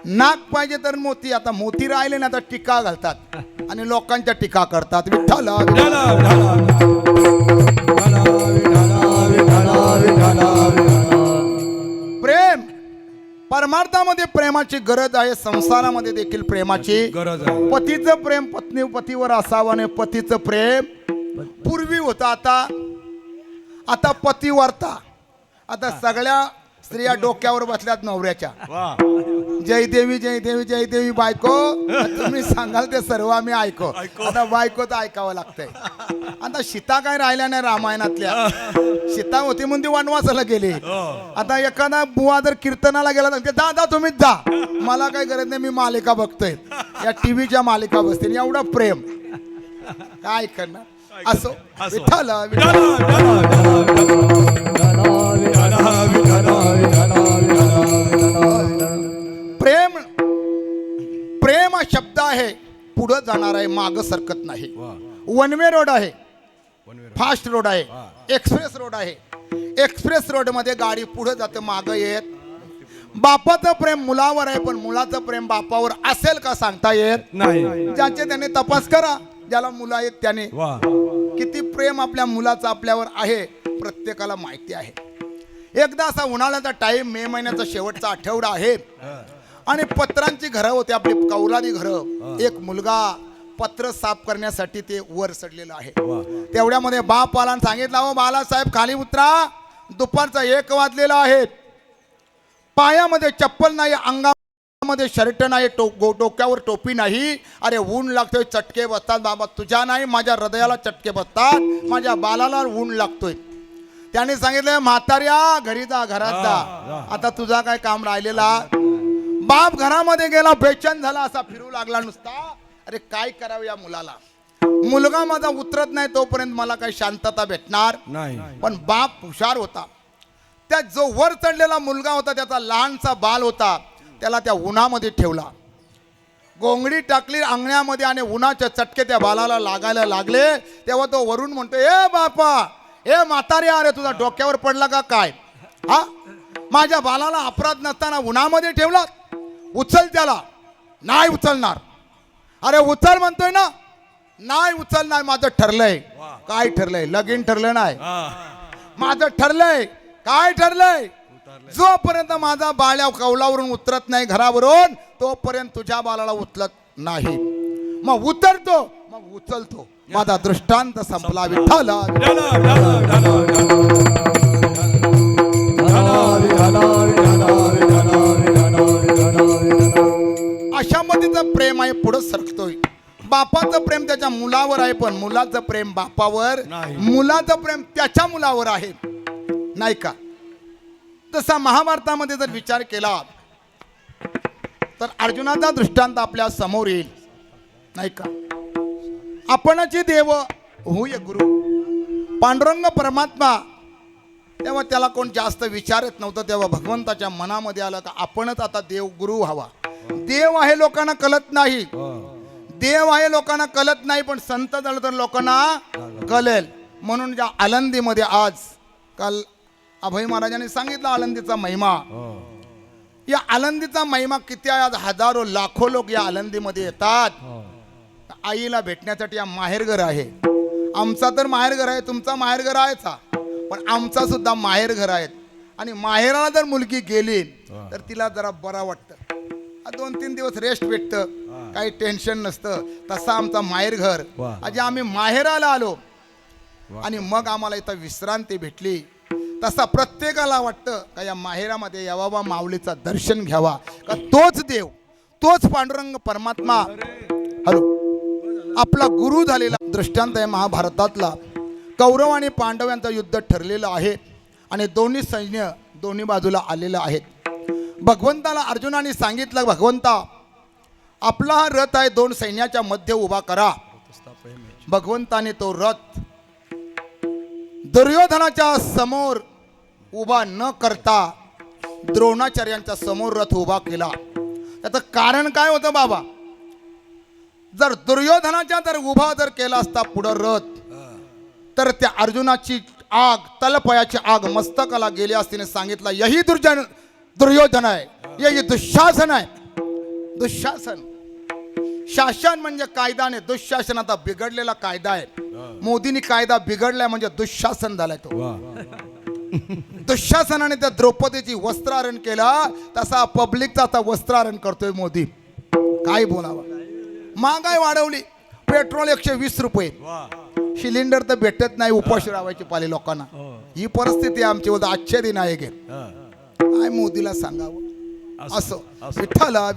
नाक पाहिजे तर मोती. आता मोती राहिले ना तर टीका घालतात आणि लोकांच्या टीका करतात. विठ्ठल प्रेम परमार्थामध्ये प्रेमाची गरज आहे, संसारामध्ये देखील प्रेमाची गरज आहे. पतीचं प्रेम पतीवर असावं आणि पतीचं प्रेम पूर्वी होतं, आता पतीवरता. आता सगळ्या स्त्रिया डोक्यावर बसल्यात नवऱ्याच्या. वा जय देवी जय देवी जय देवी बायको. तुम्ही सांगाल ते सर्व आम्ही ऐको. आता बायकोच ऐकावं लागतंय. आता सीता काय राहिल्या नाही रामायणातल्या. सीता होती म्हणून ती वनवासाला गेली. आता एखादा बुवा जर कीर्तनाला गेला तर जा जा तुम्हीच जा, मला काही गरज नाही, मी मालिका बघतोय. या टीव्हीच्या मालिका बसतील. एवढं प्रेम काय करणार. असो विठ्ठल प्रेम प्रेम हा शब्द आहे, पुढं जाणार आहे, माग सरकत नाही. वन वे रोड आहे, फास्ट रोड आहे, एक्सप्रेस रोड आहे. एक्सप्रेस रोड मध्ये गाडी पुढे जाते, माग येत. बापाचं प्रेम मुलावर आहे, पण मुलाचं प्रेम बापावर असेल का सांगता येत नाही. ज्याचे त्याने तपास करा. ज्याला मुलं आहेत त्याने किती प्रेम आपल्या मुलाचं आपल्यावर आहे प्रत्येकाला माहिती आहे. एकदा असा उन्हाळ्याचा टाइम, मे महिन्याचा शेवटचा आठवडा आहे आणि पत्रांची घरं होती, आपली कौलादी घरं. एक मुलगा पत्र साफ करण्यासाठी ते वर चढलेलं आहे. तेवढ्यामध्ये बाप आला आणि सांगितलं, हो बालासाहेब खाली उतरा, दुपारचा 1 वाजलेला आहे. पायामध्ये चप्पल नाही, अंगामध्ये शर्ट नाही, डोक्यावर टोपी नाही. अरे ऊन लागतोय, चटके बसतात बाबा. तुझ्या नाही, माझ्या हृदयाला चटके बसतात, माझ्या बालाला ऊन लागतोय. त्याने सांगितलं, म्हाताऱ्या घरी जा, घरात जा, आता तुझा काय काम राहिलेला. बाप घरामध्ये गेला, बेचैन झाला, असा फिरू लागला नुसता. अरे काय करावं या मुलाला. मुलगा माझा उतरत नाही तोपर्यंत मला काही शांतता भेटणार नाही. पण बाप हुशार होता. त्या जो वर चढलेला मुलगा होता, त्याचा लहानसा बाल होता, त्याला त्या उन्हामध्ये ठेवला. गोंगडी टाकली अंगण्यामध्ये आणि उन्हाचे चटके त्या बालाला लागायला लागले. तेव्हा तो वरून म्हणतो, ए बापा, ए म्हातारे, अरे तुझा डोक्यावर पडला का काय. हा, माझ्या बालाला अपराध नसताना उन्हामध्ये ठेवला, उचल त्याला. नाही उचलणार. अरे उचल म्हणतोय ना, नाही उचलणार. माझं ठरलंय. काय ठरलंय. लगीन ठरलं नाही, माझं ठरलंय. काय ठरलंय. जोपर्यंत माझा बाळ्या कौलावरून उतरत नाही घरावरून, तोपर्यंत तुझ्या बालाला उचलत नाही. मग उतरतो, मग उचलतो. माझा दृष्टांत संपला. विठ्ठल अशा पद्धतीचं प्रेम आहे, पुढे सरकतोय. बापाचं प्रेम त्याच्या मुलावर आहे, पण मुलाचं प्रेम बापावर नाही. मुलाचं प्रेम त्याच्या मुलावर आहे, नाही का. तसा महाभारतामध्ये जर विचार केला तर अर्जुनाचा दृष्टांत आपल्या समोर येईल, नाही का. आपणची देव होय गुरु. पांडुरंग परमात्मा, तेव्हा त्याला कोण जास्त विचारत नव्हतं. तेव्हा भगवंताच्या मनामध्ये आलं का आपणच आता देव गुरु व्हावा. देव आहे लोकांना कळत नाही, देव आहे लोकांना कळत नाही, पण संत झालं तर लोकांना कळेल. म्हणून ज्या आळंदीमध्ये आज काल अभय महाराजांनी सांगितलं आळंदीचा महिमा. या आळंदीचा महिमा किती आहे. आज हजारो लाखो लोक या आळंदीमध्ये येतात आईला भेटण्यासाठी. या माहेरघर आहे. आमचा तर माहेरघर आहे, तुमचा माहेरघर आहेच, पण आमचा सुद्धा माहेरघर आहेत. आणि माहेराला जर मुलगी गेली तर तिला जरा बरा वाटतं, 2-3 दिवस रेस्ट भेटतं, काही टेन्शन नसतं. तसा आमचा माहेरघर. आज आम्ही माहेराला आलो आणि मग आम्हाला इथं विश्रांती भेटली. तसा प्रत्येकाला वाटतं का या माहेरामध्ये यावा, माऊलीचं दर्शन घ्यावा, का तोच देव, तोच पांडुरंग परमात्मा हॅलो आपला गुरु झालेला. दृष्टांत आहे महाभारतातला. कौरव आणि पांडव यांचं युद्ध ठरलेलं आहे आणि दोन्ही सैन्य दोन्ही बाजूला आलेलं आहेत. भगवंताला अर्जुनाने सांगितलं, भगवंता आपला हा रथ आहे, 2 सैन्याच्या मध्ये उभा करा. भगवंताने तो रथ दुर्योधनाच्या समोर उभा न करता द्रोणाचार्यांच्या समोर रथ उभा केला. त्याचं कारण काय होतं बाबा. जर दुर्योधनाच्या जर उभा जर केला असता पुढं रथ, तर त्या अर्जुनाची आग, तलपयाची आग मस्तकाला गेली असतीने सांगितलं, यही दुर्योधन आहे, यही दुःशासन आहे. दुःशासन, शासन म्हणजे कायदाने, दुःशासन आता बिघडलेला कायदा आहे. मोदींनी कायदा बिघडलाय म्हणजे दुःशासन झालाय तो. दुःशासनाने त्या द्रौपदीची वस्त्रारण केला तसा पब्लिकचा आता वस्त्रारण करतोय मोदी. काय बोलावं. महागाई वाढवली. पेट्रोल 120 रुपये. सिलेंडर तर भेटत नाही. उपाशी राहायची पाली लोकांना. ही परिस्थिती आमची. आजच्या दिन आहे गे काय मोदीला सांगावं असं. विठ्ठला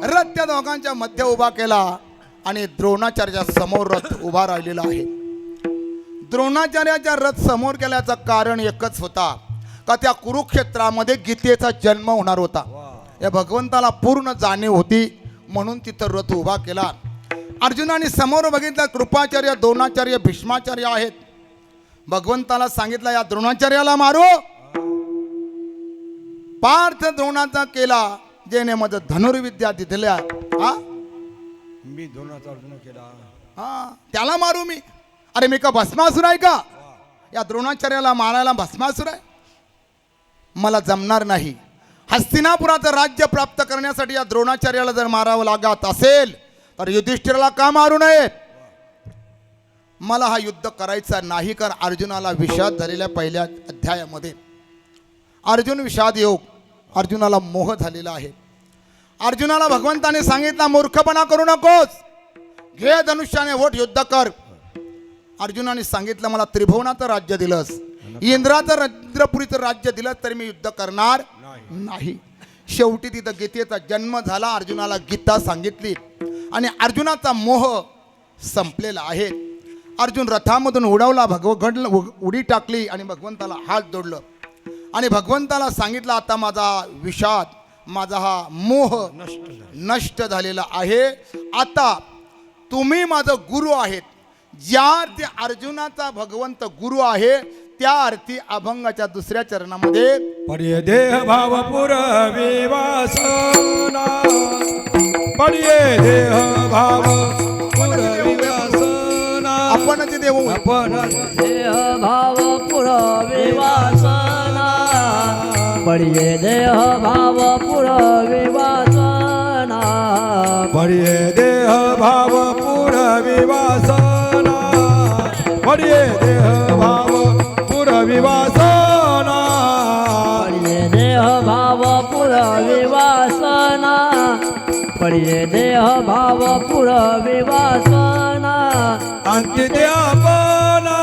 रथ त्या दोघांच्या मध्ये उभा केला आणि द्रोणाचार्याच्या समोर रथ उभा राहिलेला आहे. द्रोणाचार्याच्या रथ समोर केल्याचं कारण एकच होता का त्या कुरुक्षेत्रामध्ये गीतेचा जन्म होणार होता. या भगवंताला पूर्ण जाणीव होती म्हणून तिथं रथ उभा केला. अर्जुनाने समोर बघितलं कृपाचार्य, द्रोणाचार्य, भीष्माचार्य आहेत. भगवंताला सांगितलं या द्रोणाचार्याला मारू. पार्थ द्रोणाचा केला जेने मध्ये धनुर्विद्या दिल्या. हा मी द्रोणाचा अर्जुन केला. हा त्याला मारू मी. अरे मी का भस्मासुर आहे का. या द्रोणाचार्याला मारायला भस्मासुर आहे. मला जमणार नाही. हस्तिनापुराचं राज्य प्राप्त करण्यासाठी या द्रोणाचार्याला जर मारावं लागत असेल तर युधिष्ठिराला का मारू नये. मला हा युद्ध करायचा नाही. कारण अर्जुनाला विषाद झालेल्या पहिल्या अध्यायामध्ये अर्जुन विषाद योग, अर्जुनाला मोह झालेला आहे. अर्जुनाला भगवंताने सांगितलं मूर्खपणा करू नकोस, घे धनुष्याने वट युद्ध कर. अर्जुनाने सांगितलं मला त्रिभुवनाचं राज्य दिलंस, इंद्राचं इंद्रपुरीचं राज्य दिलं तरी मी युद्ध करणार नाही. शेवटी तिथं गीतेचा जन्म झाला. अर्जुनाला गीता सांगितली आणि अर्जुनाचा मोह संपलेला आहे. अर्जुन रथामधून उडवला, उडी टाकली आणि भगवंताला हात जोडलं आणि भगवंताला सांगितलं आता माझा विषाद, माझा हा मोह नष्ट झालेला आहे. आता तुम्ही माझं गुरु आहेत. ज्या ते अर्जुनाचा भगवंत गुरु आहे त्या अर्थी अभंगाच्या दुसऱ्या चरणामध्ये पर्य देह भाव पुरवी वासना, पर्य देह भाव पुरवी वासना, आपणच देव होऊ. आपण देह भाव पुरवी वासना, पडिये देह भाव पुरवी वासना, पर्य देह भाव पुरवी वासना, पर्य देह भाव पुरवी वासना, पडिये देह भाव पुरवी वासना, पडिये देह भाव पुरवी वासना, अंत्य ते आपणा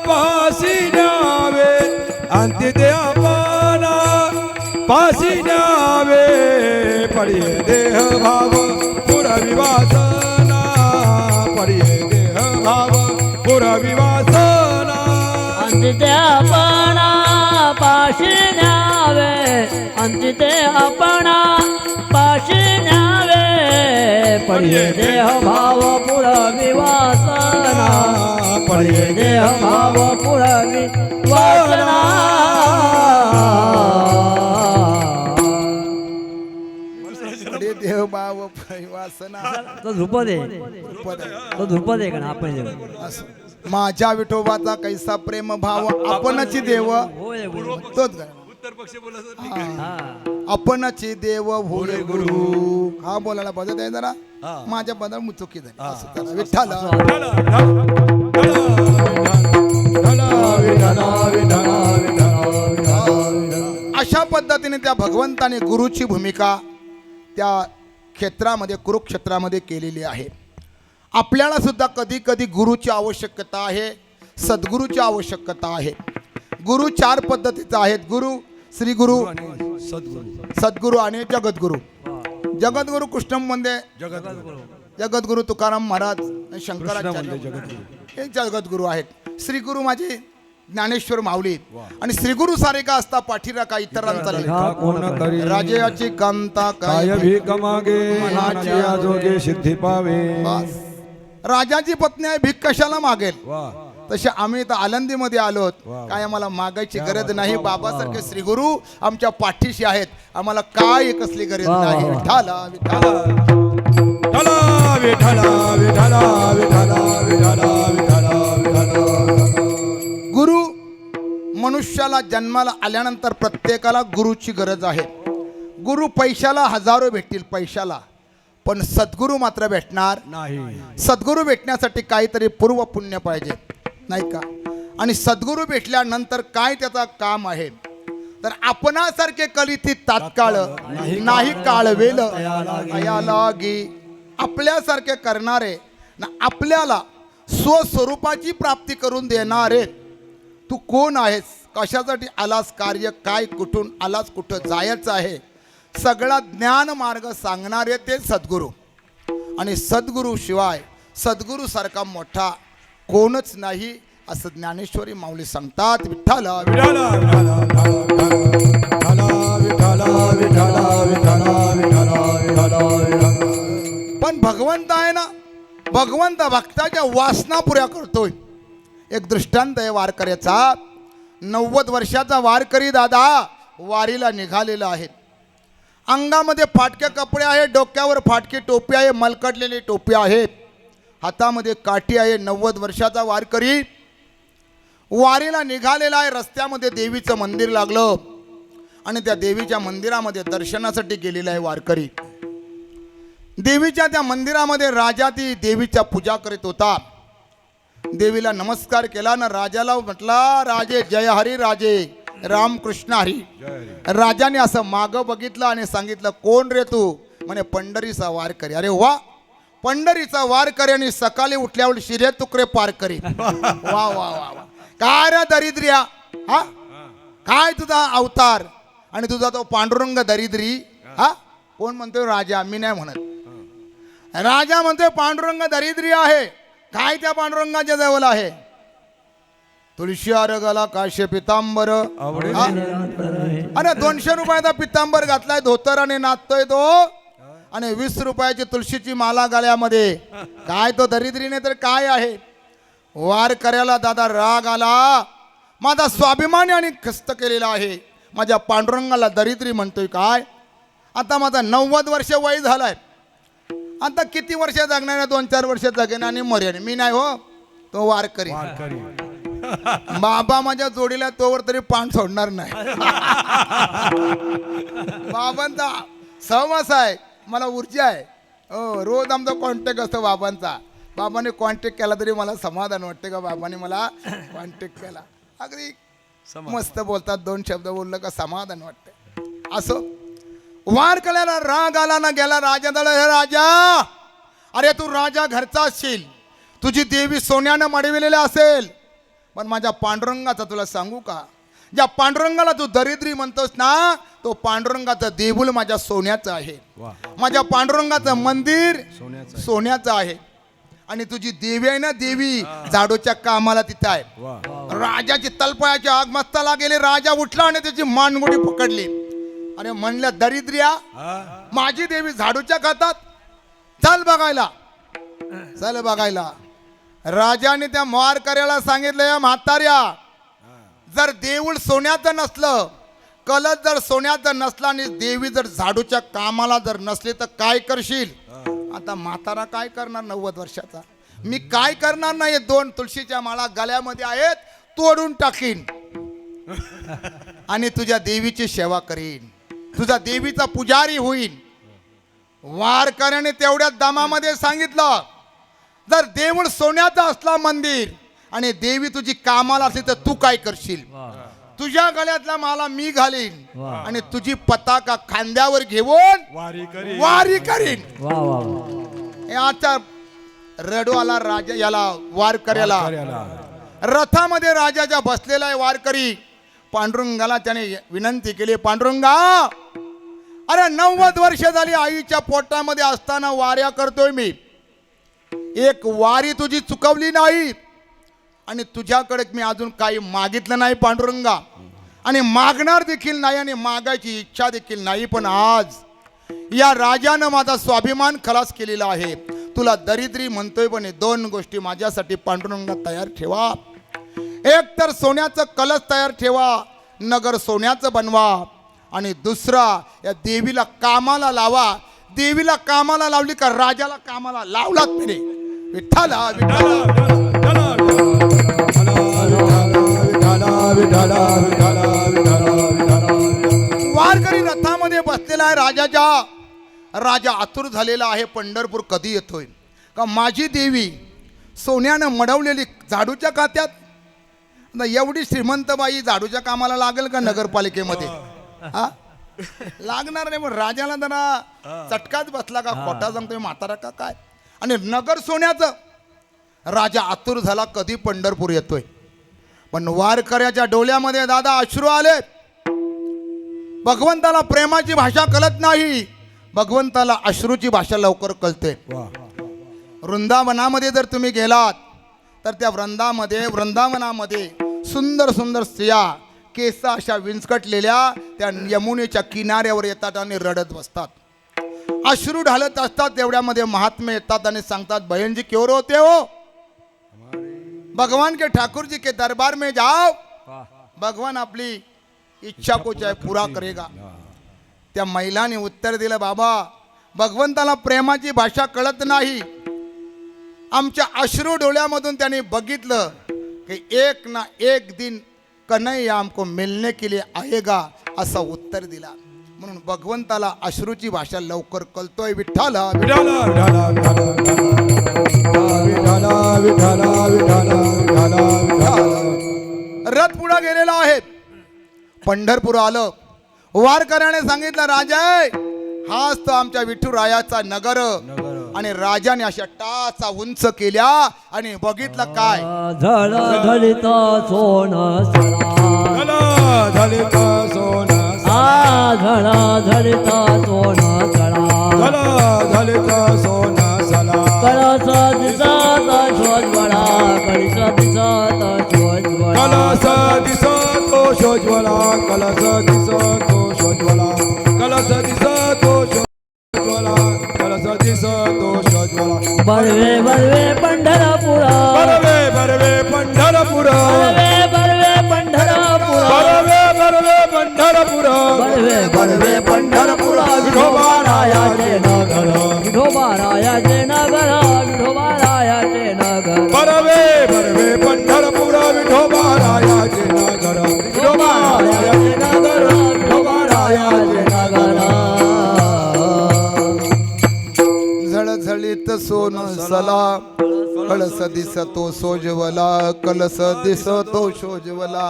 पासी न्यावे, अंत्य ते आपणा पासी न्यावे, पर्य देह भाव पुरवी वासना, पर्य देह भाव पुरवी वासना, अंतिते आपणा पाशी न्यावे, अंतिते आपणा पाशी न्यावे, पडिये देह भाव पुरवी वासना, पडिये देह भाव पुरवी वासना. अरे देव भाव वासना तो ध्रुपद आहे, तो ध्रुपद आहे का आपण असं. माझ्या विठोबाचा कैसा प्रेम भाव आपणची देव होय गुरु. तोच काय. आपणची देव भोळे गुरु. हा बोलायला बदल आहे जरा. माझ्या बदल मुचुकी झाली असं करा. विठ्ठल अशा पद्धतीने त्या भगवंताने गुरुची भूमिका त्या क्षेत्रामध्ये कुरुक्षेत्रामध्ये केलेली आहे. आपल्याला सुद्धा कधी कधी गुरुची आवश्यकता आहे, सद्गुरूची आवश्यकता आहे. गुरु चार पद्धतीचा आहेत. गुरु, श्री गुरु, सद्गुरू आणि जगद्गुरू. जगद्गुरू कृष्णमध्ये जगद्गुरू तुकाराम महाराज, शंकराचार्य हे जगद्गुरू आहेत. श्रीगुरु माझे ज्ञानेश्वर माऊली आणि श्रीगुरु सारे का असता पाठीराखा इतरांचा राजयाची कांता काय भीक मागे मनाची आजोगे सिद्धी पावे. बस. राजाची पत्नी आहे, भीक कशाला मागेल. वा तसे आम्ही तर आनंदीमध्ये आलोत. काय आम्हाला मागायची गरज नाही. बाबासारखे श्रीगुरु आमच्या पाठीशी आहेत. आम्हाला काय कसली गरज नाही. विठ्ठला विठ्ठला विठ्ठला विठ्ठला विठ्ठला विठ्ठला विठ्ठला विठ्ठला. गुरु मनुष्याला जन्माला आल्यानंतर प्रत्येकाला गुरुची गरज आहे. गुरु पैशाला हजारो भेटतील पैशाला, पण सद्गुरू मात्र भेटणार नाही. सद्गुरू भेटण्यासाठी काहीतरी पूर्व पुण्य पाहिजे, नाही का? आणि सद्गुरू भेटल्यानंतर काय त्याचा काम आहे, तर आपणासारखे कलिती तात्काळ नाही काळवेल अया लागी. आपल्यासारखे करणारे ना आपल्याला स्वस्वरूपाची प्राप्ती करून देणारे. तू कोण आहेस, कशासाठी आलास, कार्य काय, कुठून आलास, कुठं जायचं आहे, सगळा ज्ञान मार्ग सांगणारे ते सद्गुरू. आणि सद्गुरू शिवाय सद्गुरू सारखा मोठा कोणच नाही असं ज्ञानेश्वरी माऊली सांगतात. विठ्ठल विठ्ठल पण भगवंत आहे ना, भगवंत भक्ताच्या वासना पुऱ्या करतोय. एक दृष्टांत आहे वारकऱ्याचा. 90 वर्षाचा वारकरी दादा वारीला निघालेला आहे. अंगामध्ये फाटके कपडे आहे, डोक्यावर फाटकी टोपी आहे, मलकटलेली टोपी आहे, हातामध्ये काठी आहे. 90 वर्षाचा वारकरी वारीला निघालेला आहे. रस्त्यामध्ये देवीचं मंदिर लागलं आणि त्या देवीच्या मंदिरामध्ये दर्शनासाठी गेलेला आहे वारकरी. देवीच्या त्या मंदिरामध्ये राजा ती देवीच्या पूजा करीत होता. देवीला नमस्कार केला ना, राजाला म्हटला, राजे जय हरी, राजे रामकृष्ण हरी. राजाने असं मागं बघितलं आणि सांगितलं, कोण रे तू? म्हणे पंढरीचा वारकरी. अरे वा, पंढरीचा वारकरी आणि सकाळी उठल्यावर शिरे तुकडे पार करी. वा वा वा वा, काय रे दरिद्र्या, हा काय तुझा अवतार आणि तुझा तो पांडुरंग दरिद्री. हा कोण म्हणतोय? राजा. मी नाही म्हणत. राजा म्हणतोय पांडुरंग दरिद्री आहे. काय त्या पांडुरंगाच्या जवळ आहे? तुळशी आरगला काश्य पितांबर. अरे 200 रुपयाचा पितांबर घातलाय, धोतर आणि नाचतोय तो, आणि 20 रुपयाची तुळशीची माला गळ्यामध्ये. काय तो दरिद्रीने तर काय आहे? वारकऱ्याला दादा राग आला. माझा स्वाभिमान आणि खस्त केलेला आहे. माझ्या पांडुरंगाला दरिद्री म्हणतोय काय? आता माझा 90 वर्ष वय झालाय. आता किती वर्ष जगणार? 2-4 वर्ष जगेन आणि मरेन. मी नाही हो, तो वारकरी. बाबा माझ्या जोडीला तोवर तरी पान सोडणार नाही. बाबांचा सहवास आहे, मला ऊर्जा आहे. हो, रोज आमचा कॉन्टॅक्ट असतो बाबांचा. बाबाने कॉन्टॅक्ट केला तरी मला समाधान वाटते का बाबाने मला कॉन्टॅक्ट केला. अगदी मस्त बोलतात, 2 शब्द बोललं का समाधान वाटते. असं वारकऱ्याला राग आला ना, गेला राजाजवळ. हे राजा, अरे तू राजा घरचा असशील, तुझी देवी सोन्यानं मडविलेली असेल, पण माझ्या पांडुरंगाचा तुला सांगू का, ज्या पांडुरंगाला तू दरिद्री म्हणतोस ना, तो पांडुरंगाचं देऊळ माझ्या सोन्याचं आहे. माझ्या पांडुरंगाचं मंदिर सोन्याचं आहे. आणि तुझी देवी आहे ना, देवी झाडूच्या कामाला तिथं आहे. राजाची तलपायाची आग मस्ताला गेली. राजा उठला आणि त्याची मानगुडी पकडली. अरे म्हणल्या, दरिद्र्या, माझी देवी झाडूच्या खातात, चल बघायला, चल बघायला. राजाने त्या वारकऱ्याला सांगितलं, या म्हाताऱ्या, जर देऊळ सोन्याचं नसलं, कलश जर सोन्याचं नसला आणि देवी जर झाडूच्या कामाला जर नसली तर काय करशील? आता म्हातारा काय करणार 90 वर्षाचा? मी काय करणार नाही. 2 तुळशीच्या माळा गळ्यामध्ये आहेत, तोडून टाकीन आणि तुझ्या देवीची सेवा करीन, तुझा देवीचा पुजारी होईन. वारकऱ्याने तेवढ्या दमामध्ये सांगितलं, जर देऊळ सोन्याचा असला मंदिर आणि देवी तुझी कामाला असली तर तू काय करशील? तुझ्या गळ्यातला माला मी घालीन आणि तुझी पताका खांद्यावर घेऊन वारी करीन. याचा रडू आला राजा, याला वारकऱ्याला. रथामध्ये राजाच्या बसलेला आहे वारकरी. पांडुरंगाला त्याने विनंती केली, पांडुरंगा, अरे 90 वर्ष झाली आईच्या पोटामध्ये असताना वाऱ्या करतोय मी, एक वारी तुझी चुकवली नाही आणि तुझ्याकडे मी अजून काही मागितलं नाही पांडुरंगा, आणि मागणार देखील नाही आणि मागायची इच्छा देखील नाही. पण आज या राजानं माझा स्वाभिमान खलास केलेला आहे. तुला दरिद्री म्हणतोय, पण 2 गोष्टी माझ्यासाठी पांडुरंगा तयार ठेवा. एक तर सोन्याचं कलश तयार ठेवा, नगर सोन्याचं बनवा, आणि दुसरा या देवीला कामाला लावा. देवीला कामाला लावली का राजाला कामाला लावलाच नाही. विठ्ठला वारकरी रथामध्ये बसलेला आहे राजाच्या. राजा आतुर झालेला आहे, पंढरपूर कधी येतोय, का माझी देवी सोन्यानं मडवलेली झाडूच्या कात्यात. आता एवढी श्रीमंत बाई झाडूच्या कामाला लागेल का नगरपालिकेमध्ये? हा लागणार नाही. मग राजाला जरा चटकाच बसला का, खोटा सांगतोय म्हातारा का काय. आणि नगर सोन्याचं राजा आतुर झाला, कधी पंढरपूर येतोय. पण वारकऱ्याच्या डोळ्यामध्ये दादा अश्रू आले. भगवंताला प्रेमाची भाषा कळत नाही, भगवंताला अश्रूची भाषा लवकर कळते. वृंदावनामध्ये जर तुम्ही गेलात तर त्या वृंदावनामध्ये सुंदर सुंदर स्त्रिया केसा अशा विंचकटलेल्या त्या यमुनेच्या किनाऱ्यावर येतात आणि रडत बसतात, अश्रू ढालत असतात. तेवढ्यामध्ये महात्मे येतात आणि सांगतात, बहन जी क्यों रोते हो, भगवान के ठाकुर जी के दरबार में जाओ, भगवान आपली इच्छा को चाहे पूरा करेगा. त्या महिलाने उत्तर दिलं, बाबा भगवंताला प्रेमाची भाषा कळत नाही. आमच्या अश्रू डोळ्यामधून त्याने बघितलं की एक ना एक दिन कन्हैया हमको मिलने के लिए आएगा, असं उत्तर दिला. म्हणून भगवंताला अश्रूची भाषा लवकर कळतोय. विठ्ठल विठाला विठाला विठाला विठाला विठाला विठाला. रथ पुढे गेलेला आहे, पंढरपूर आलं. वारकऱ्याने सांगितलं, राजा हाच तो आमच्या विठुरायाचा नगर. आणि राजाने अशा टाचा उंच केल्या आणि बघितलं काय, झळझळीत सोनं सरा, झळझळीत सोनं आ झळझळीत सोनं सरा, झळझळीत सोनं सला. कळस दिसत शोधवळा, कळस दिसत शोधवळा, कलस दिसतो शोज्वला, कलस दिसतो शोज्वला, कलस दिसतो शोज्वला, कलस दिसतो शोज्वला. बरवे बरवे पंढरपुरा, बरवे बरवे पंढरपुर, बरवे बरवे पंढरपुरा, बरवे बरवे पंढरपुर, बरवे बरवे पंढरपुरा. विठोबारायाचे नगर, विठोबारायाचे नगर, विठोबारायाचे नगर, बरवे बरवे पंढरपुर, विठोबारायाचे नगर, विठोबारायाचे नगर, विठोबारायाचे नगर. झळझळीत सोनं सला, कळस दिसतो सोजवला, कलस दिसतो शोजवला.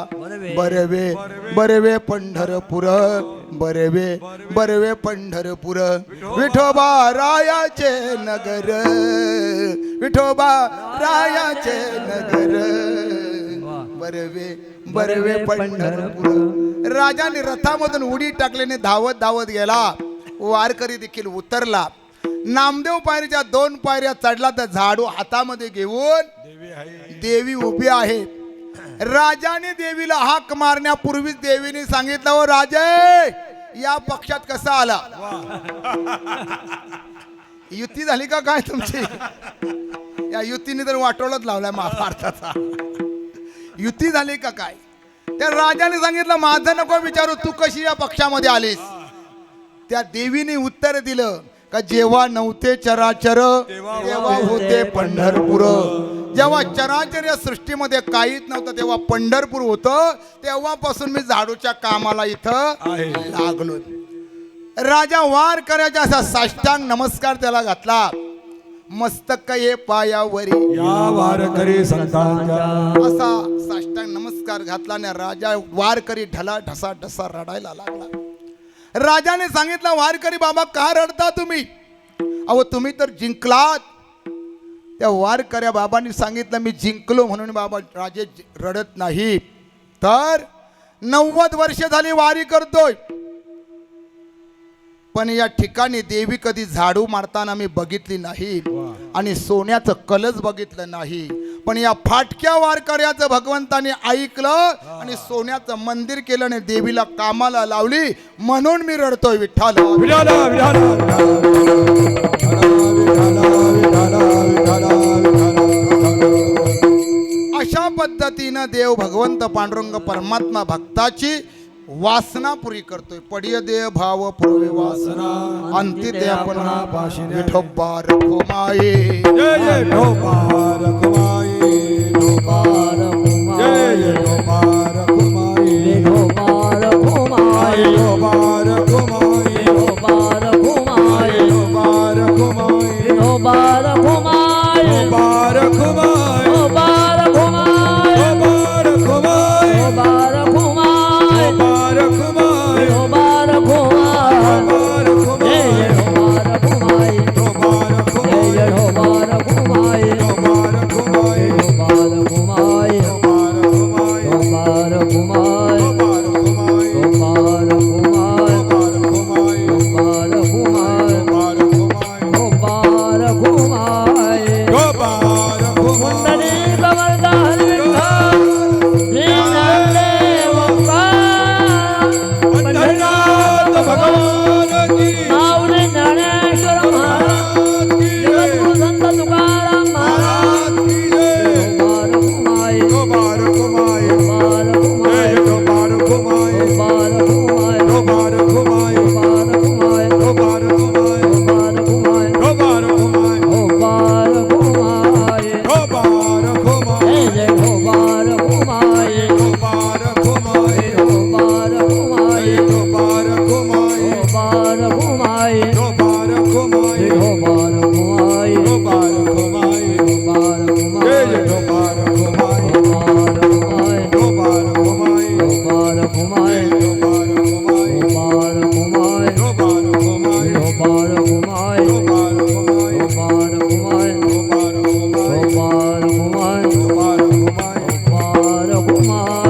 बरवे बरवे पंढरपूर, बरवे बरवे पंढरपूर, विठोबा रायाचे नगर, विठोबा रायाचे नगर, बरवे बरवे पंढरपूर. राजाने रथामधून उडी टाकल्याने धावत धावत गेला. वारकरी देखील उतरला. नामदेव पायरीच्या 2 पायऱ्या चढला तर झाडू हातामध्ये घेऊन देवी उभी आहे. राजाने देवीला हाक मारण्यापूर्वीच देवीने सांगितलं, ओ राजे या पक्षात कसा आला. युती झाली का काय तुमची? या युतीने तर वाटोळच लावलाय महाभारताचा. युती झाली का काय? त्या राजाने सांगितलं, माझं नको विचारू, तू कशी या पक्षामध्ये आलीस. त्या देवीने उत्तर दिलं का जेव्हा नव्हते चराचर तेव्हा होते पंढरपूर. जेव्हा चराचर या सृष्टीमध्ये काहीच नव्हतं तेव्हा पंढरपूर होतं. तेव्हापासून मी झाडूच्या कामाला इथं लागलो. राजा वारकऱ्याच्या असा साष्टांग नमस्कार त्याला घातला. मस्तक हे पायावरी या वारकरी संतांच्या, असा साष्टांग नमस्कार घातला आणि राजा वारकरी ढला ढसा ढसा रडायला लागला. राजाने सांगितलं, वारकरी बाबा का रडता तुम्ही? अहो तुम्ही तर जिंकलात. त्या वारकऱ्या बाबांनी सांगितलं, मी जिंकलो म्हणून बाबा राजे रडत नाही, तर 90 वर्ष झाली वारी करतोय, पण या ठिकाणी देवी कधी झाडू मारताना मी बघितली नाही आणि सोन्याचं कलश बघितलं नाही. पण या फाटक्या वारकऱ्याचं भगवंताने ऐकलं आणि सोन्याचं मंदिर केलं आणि देवीला कामाला लावली, म्हणून मी रडतोय. विठ्ठल विठाला विठाला विठाला विठाला विठाला. अशा पद्धतीनं देव भगवंत पांडुरंग परमात्मा भक्ताची वासना पुरी करतोय. पडिय देह भाव पुरवे वासना, अंती ते आपण विठोबा रखो माये. जय जय विठोबा रखो माये, विठोबा जय जय विठोबा रखो माये, विठोबा रखो माये, विठोबा रखो माये, विठोबा रखो माये.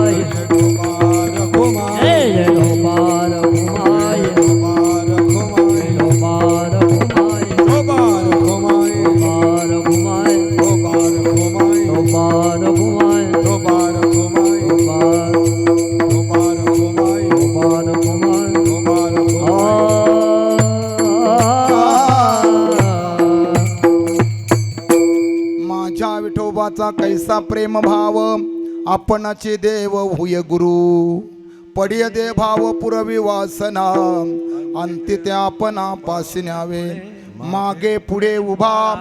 घुमाय जय जय गोपाल घुमाय गोपाल घुमाय गोपाल घुमाय गोपाल घुमाय गोपाल माझ्या विठोबाचा कैसा प्रेम भाव आपणाचे देव हुय गुरु पडिय दे भाव पुरवी वासना अंती त्या आपणा पाशी न्यावे मागे पुढे उभा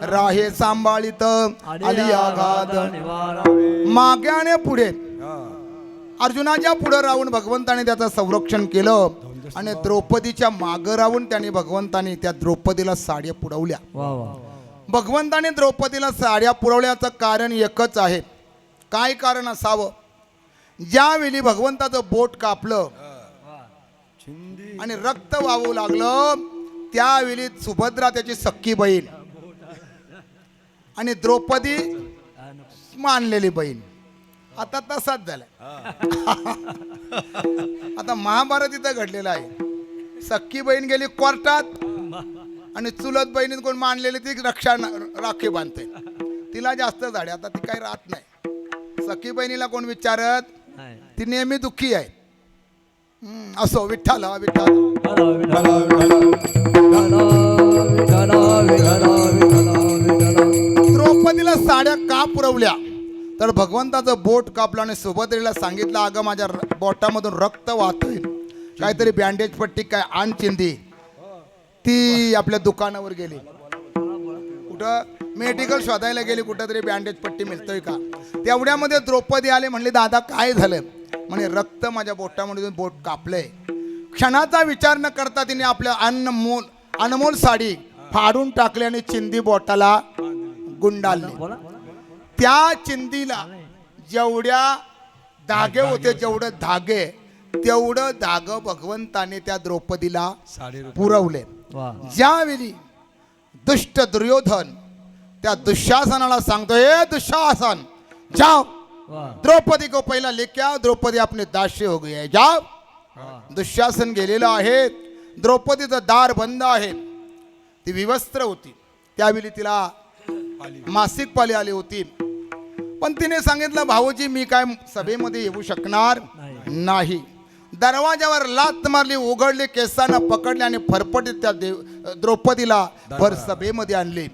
राहे सांभाळित आली आघात मागे आणि पुढे अर्जुनाच्या पुढे राहून भगवंताने त्याचं संरक्षण केलं आणि द्रौपदीच्या मागे राहून त्याने भगवंताने त्या द्रौपदीला साड्या पुरवल्या वा वा भगवंताने द्रौपदीला साड्या पुरवल्याचं कारण एकच आहे काय कारण असावं ज्यावेळी भगवंताचं बोट कापलं आणि रक्त वाहू लागलं त्यावेळी सुभद्रा त्याची सख्खी बहीण आणि द्रौपदी मानलेली बहीण आता तसाच झालाय आता महाभारत इथं घडलेलं आहे सख्खी बहीण गेली कोर्टात आणि चुलत बहिणीत कोण मानलेली ती राखी बांधते तिला जास्त झाडे आता ती काही राहत नाही सखी बहिणीला कोण विचारत ती नेहमी दुःखी आहे असो विठ्ठल विठ्ठल द्रौपदीला साड्या का पुरवल्या तर भगवंताचं बोट कापलं आणि सुभद्रेला सांगितलं अगं माझ्या बोटामधून रक्त वाहतोय काहीतरी बँडेज पट्टी काय आण चिंदी ती आपल्या दुकानावर गेली कुठं मेडिकल शोधायला गेली कुठं तरी बँडेज पट्टी मिळतोय का तेवढ्यामध्ये द्रौपदी आले म्हणले दादा काय झालं म्हणे रक्त माझ्या बोटामध्ये बोट कापलंय क्षणाचा विचार न करता तिने आपल्या अनमोल साडी फाडून टाकली आणि चिंदी बोटाला गुंडाळली त्या चिंदीला जेवढ्या धागे होते तेवढं धाग भगवंताने त्या द्रौपदीला पुरवले ज्यावेळी दुष्ट दुर्योधन त्या दुःशासनाला सांगतो हे दुःशासन जाओ द्रौपदी को पहिला लेके आओ द्रौपदी अपने दास्य हो गई है जाओ दुःशासन गेलेला आहे द्रौपदीचं दार बंद आहे ती विवस्त्र होती त्यावेळी तिला मासिक पाळी आली होती पण तिने सांगितलं भाऊजी मी काय सभेमध्ये येऊ शकणार नाही दरवाजावर लात मारली उघडली केसांना पकडले आणि फरफटीत त्या द्रौपदीला भर सभेमध्ये आणले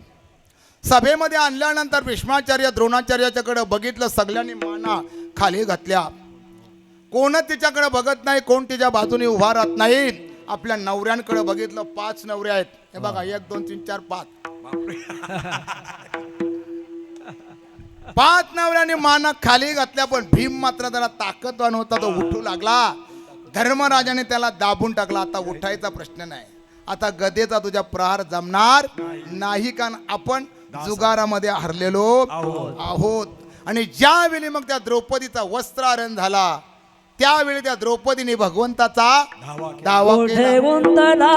सभेमध्ये आणल्यानंतर भीष्माचार्य द्रोणाचार्याच्याकडे बघितलं सगळ्यांनी माना खाली घातल्या कोण तिच्याकडे बघत नाही कोण तिच्या बाजूने उभा राहत नाही आपल्या नवऱ्यांकडे बघितलं 5 नवरे आहेत हे बघा 1 2 3 4 5 नवऱ्याने माना खाली घातल्या पण भीम मात्र त्याला ताकदवान होता तो उठू लागला धर्मराजाने त्याला दाबून टाकला आता उठायचा प्रश्न नाही आता गदेचा तुझ्या प्रहार जमणार नाही कारण आपण जुगारामध्ये हरलेलो आहोत आणि ज्यावेळी मग त्या द्रौपदीचा वस्त्राहरण झाला त्यावेळी त्या द्रौपदीने भगवंताचा दावा केला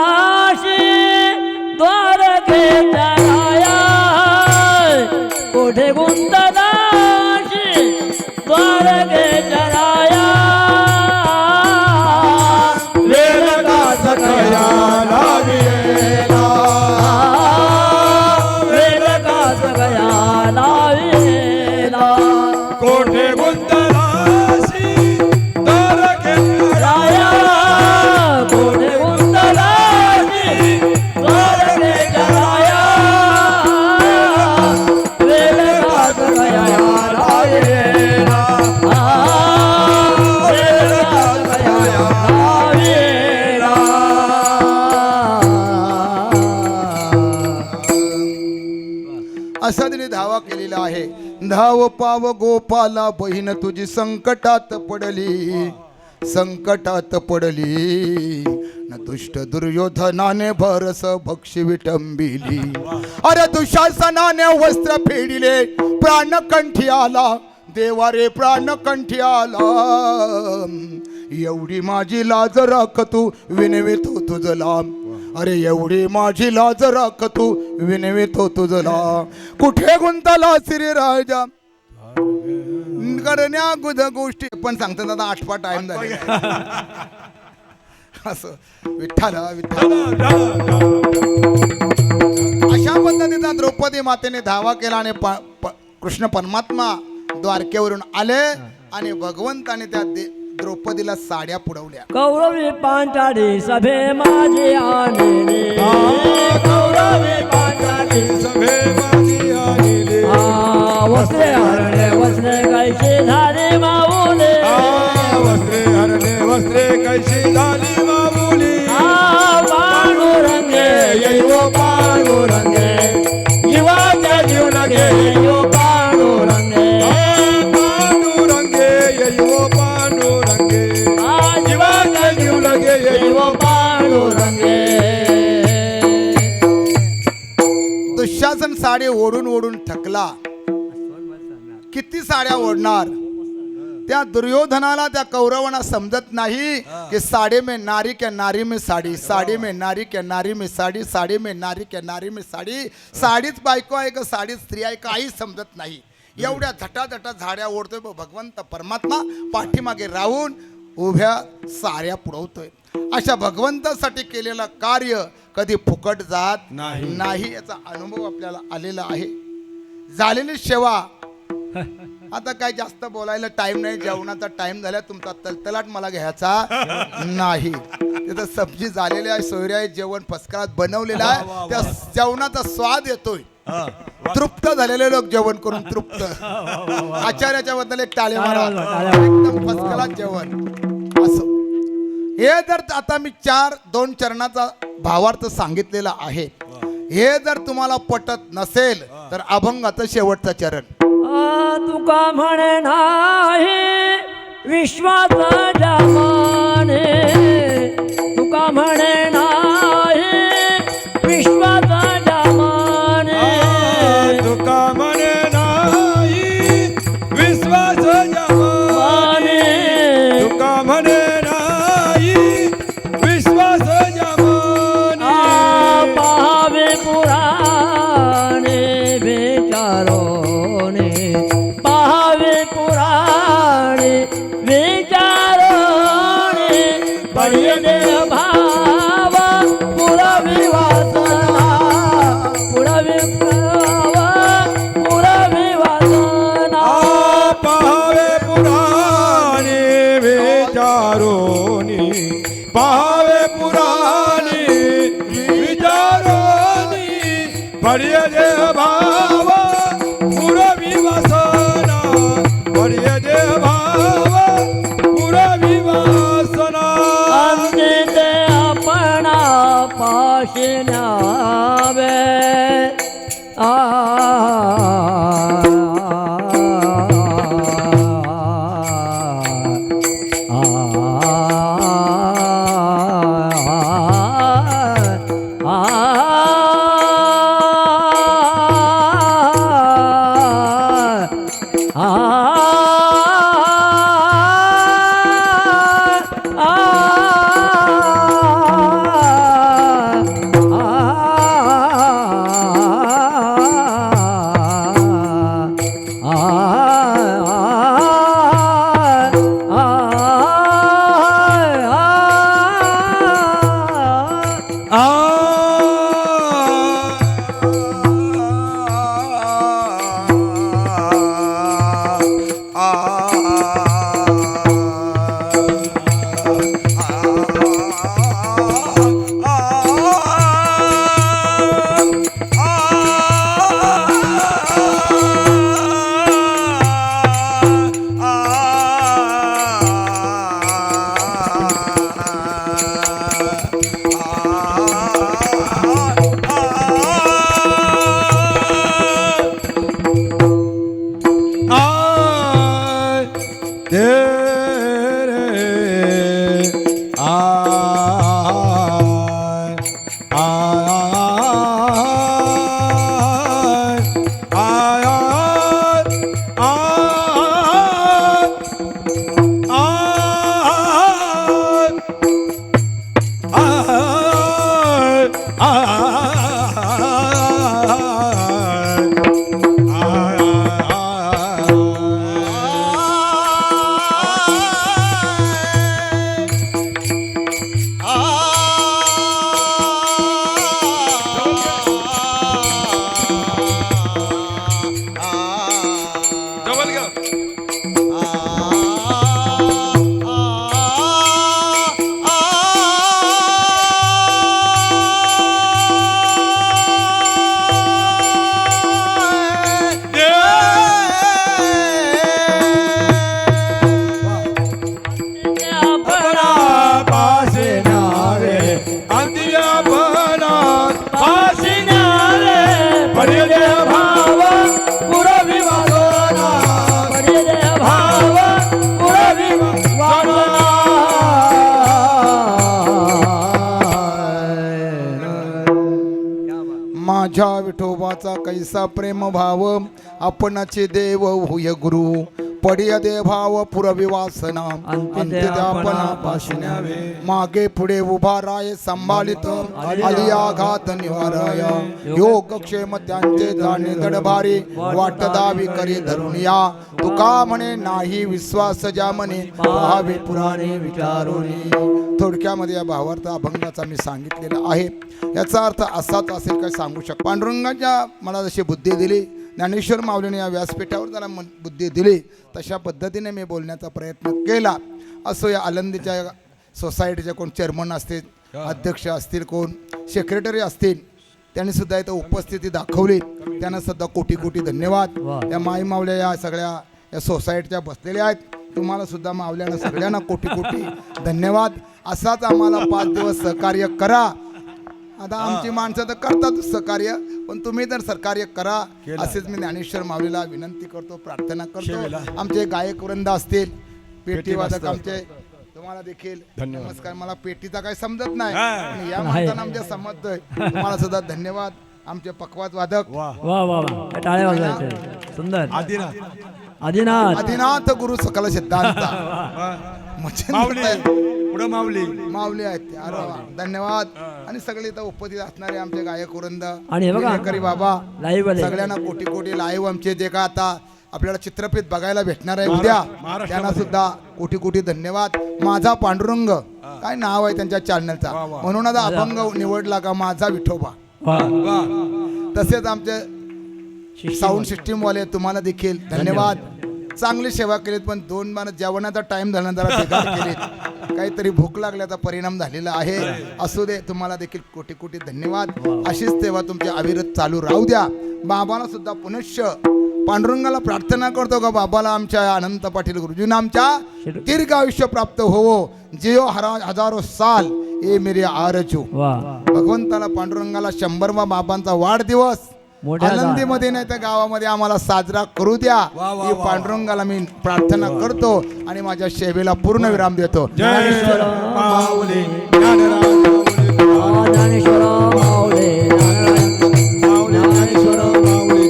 कोठे गुंतदाशी द्वारकेच्या राया वेल का सकया लाविला वेल का सगळ्या लाविला कोठे गुंतलाशी द्वारकेच्या राया कोठे गुंतदाशी द्वारकेच्या राया असा तिने धावा केलेला आहे धाव पाव गोपाला बहीण तुझी संकटात पडली न दुष्ट दुर्योधनाने भरस भक्षी विटंबिली अरे दुशासनाने वस्त्र फेडिले प्राणकंठी आला देवा रे प्राणकंठी आला एवढी माझी लाज राख तू विनवितो तुझला अरे एवढी माझी लाज राख तू विनवितो तुझला कुठे गुंतला श्री राजा करण्या गुद गोष्टी पण सांगतात आता आठवा टाइम झालेला आहे. असं विठ्ठल विठ्ठल अशा पद्धतीचा द्रौपदी मातेने धावा केला आणि कृष्ण परमात्मा द्वारकेवरून आले आणि भगवंताने त्या द्रौपदीला साड्या पुरवल्या. कौरवी पांचाळी सभे माझे आलेले कौरवी पांचाली सभे माझी आलेले वस्त्रे हरणे वस्त्रे कैसे झाले माऊले वस्त्रे हरणे वस्त्रे कैशी झाली मामुली पांडुरंगे येऊ पांडुरंगे जीवाच्या जीव लगे येऊ पांडुरंगे पांडुरंगे येऊ पांडुरंगे जीवाचा जीव लगे येऊ पांडुरंगे. दुःशासन साडी ओढून ओढून थकला. किती साड्या ओढणार. त्या दुर्योधनाला त्या कौरवांना समजत नाही की साडी में नारी क्या नारी में साडी, साडी में नारी क्या नारी में साडी, साडी में नारी क्या नारी में साडी. साडीच बायको आहे का साडीच स्त्री आहे काही समजत नाही. एवढ्या झटाझटा झाड्या ओढतोय भगवंत परमात्मा पाठीमागे राहून उभ्या साऱ्या पुरवतोय. अशा भगवंतासाठी केलेलं कार्य कधी फुकट जात नाही याचा अनुभव आपल्याला आलेला आहे. झालेली सेवा. आता काय जास्त बोलायला टाइम नाही. जेवणाचा टाइम झाला. तुमचा तलतलाट मला घ्यायचा नाही. तिथं सब्जी झालेली आहे, सोयरी आहे, जेवण फसकाळात बनवलेलं आहे. त्या जेवणाचा स्वाद येतोय. तृप्त झालेले लोक जेवण करून तृप्त. आचार्याच्या बद्दल एक टाळे मारा. एकदम फसकाळात जेवण असं. हे जर आता मी 2 चरणाचा भावार्थ सांगितलेला आहे. हे जर तुम्हाला पटत नसेल तर अभंगाचं शेवटचं चरण. तुका म्हणे नाही विश्वास जमाने तुका म्हणे नाही विश्वास जमाने तुका म्हणे नाही विश्वास जमाने तुका म्हणे नाही विश्वास जमाने पाहावे पुराणे विचारोने पाहावे पुराणे विचारोने पडले भाव पुरवी वासना पुरवी वासना पाहावे पुराणे विचारोनी पाहावे पुराणे विचारोनी पडले भाव पुरवी वासना पडले भाव पुरवी वासना अंजिते आपणा पाशी न्यावे माझ्या विठोबाचा कैसा प्रेम भाव आपणाचे देव होय गुरु पडिय देभाव पुरवी वासना अंत्यपणा पाशिन्यावे मागे पुढे उभा राय संभालित आली आघात निवाराय योग क्षेम त्यांचे जाणे दडभारी वाट दावी करी धरून या तुका म्हणे नाही विश्वास ज्या म्हणे भावे पुराणे विचारून थोडक्यामध्ये या भावार्थ अभंगाचा मी सांगितलेला आहे याचा अर्थ असाच असेल काय सांगू शकतो पांडुरंगाच्या मला जशी बुद्धी दिली ज्ञानेश्वर माऊलीने या व्यासपीठावर त्याला बुद्धी दिली तशा पद्धतीने मी बोलण्याचा प्रयत्न केला असो या आळंदीच्या सोसायटीचे कोण चेअरमन असतील अध्यक्ष असतील कोण सेक्रेटरी असतील त्यांनी सुद्धा इथं उपस्थिती दाखवली त्यांना सुद्धा कोटी कोटी धन्यवाद या माई माऊल्या या सगळ्या या सोसायटीच्या बसलेल्या आहेत तुम्हाला सुद्धा माऊल्यानं सगळ्यांना कोटी कोटी धन्यवाद असाच आम्हाला 5 दिवस सहकार्य करा आता आमची माणसं तर करतातच सहकार्य पण तुम्ही तर सहकार्य करा असेच मी ज्ञानेश्वर माऊलीला विनंती करतो प्रार्थना करतो आमचे गायक वृंद असतील पेटी वादक आमचे तुम्हाला देखील नमस्कार मला पेटीचा काही समजत नाही पण या माणसानं आमच्या समजतोय तुम्हाला सुद्धा धन्यवाद आमचे पखवाज वादक वा वा वा टाळे वाजवायचे सुंदर आदिनाथ आदिनाथ गुरु सकल सिद्धांत पुढं माऊली आहेत ते. अरे वा. धन्यवाद आणि सगळे इथं उपस्थित असणारे आमचे गायक वृंद आणि हे बघा, विलेकरी बाबा लाईव्ह आले. सगळ्यांना कोटी कोटी लाईव्ह आमचे जे का आता आपल्याला चित्रफित बघायला भेटणार आहे उद्या त्यांना सुद्धा कोटी कोटी धन्यवाद माझा पांडुरंग काय नाव आहे त्यांच्या चॅनलचा म्हणून आता अभंग निवडला का माझा विठोबा तसेच आमचे साऊंड सिस्टीम वाले तुम्हाला देखील धन्यवाद चांगली सेवा केलीत पण 2 बार जेवणाचा टाइम झाला जरा बेकार केलीत काहीतरी भूक लागल्याचा परिणाम झालेला आहे असू दे तुम्हाला देखील कोटी कोटी धन्यवाद अशीच सेवा तुमची अविरत चालू राहू द्या बाबाला सुद्धा पुनश्च पांडुरंगाला प्रार्थना करतो का बाबाला आमच्या अनंत पाटील गुरुजींना आमच्या दीर्घ आयुष्य प्राप्त होवो जिओ हजारो साल ए मेरे आरजू भगवंताला पांडुरंगाला 100वा बाबांचा वाढदिवस आनंदीमध्ये नाही तर गावामध्ये आम्हाला साजरा करू द्या ही पांडुरंगाला मी प्रार्थना करतो आणि माझ्या सेवेला पूर्ण विराम देतो ज्ञानेश्वर माऊली ज्ञानेश्वर माऊली ज्ञानेश्वर माऊली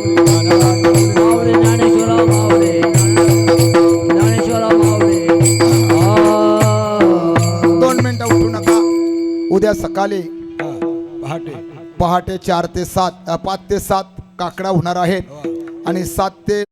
ज्ञानेश्वर माऊली ज्ञानेश्वर माऊली 2 मिनिटं उठू नका उद्या सकाळी पहाटे 4 ते 7 5 ते 7 काकडा होणार आहेत आणि 7 ते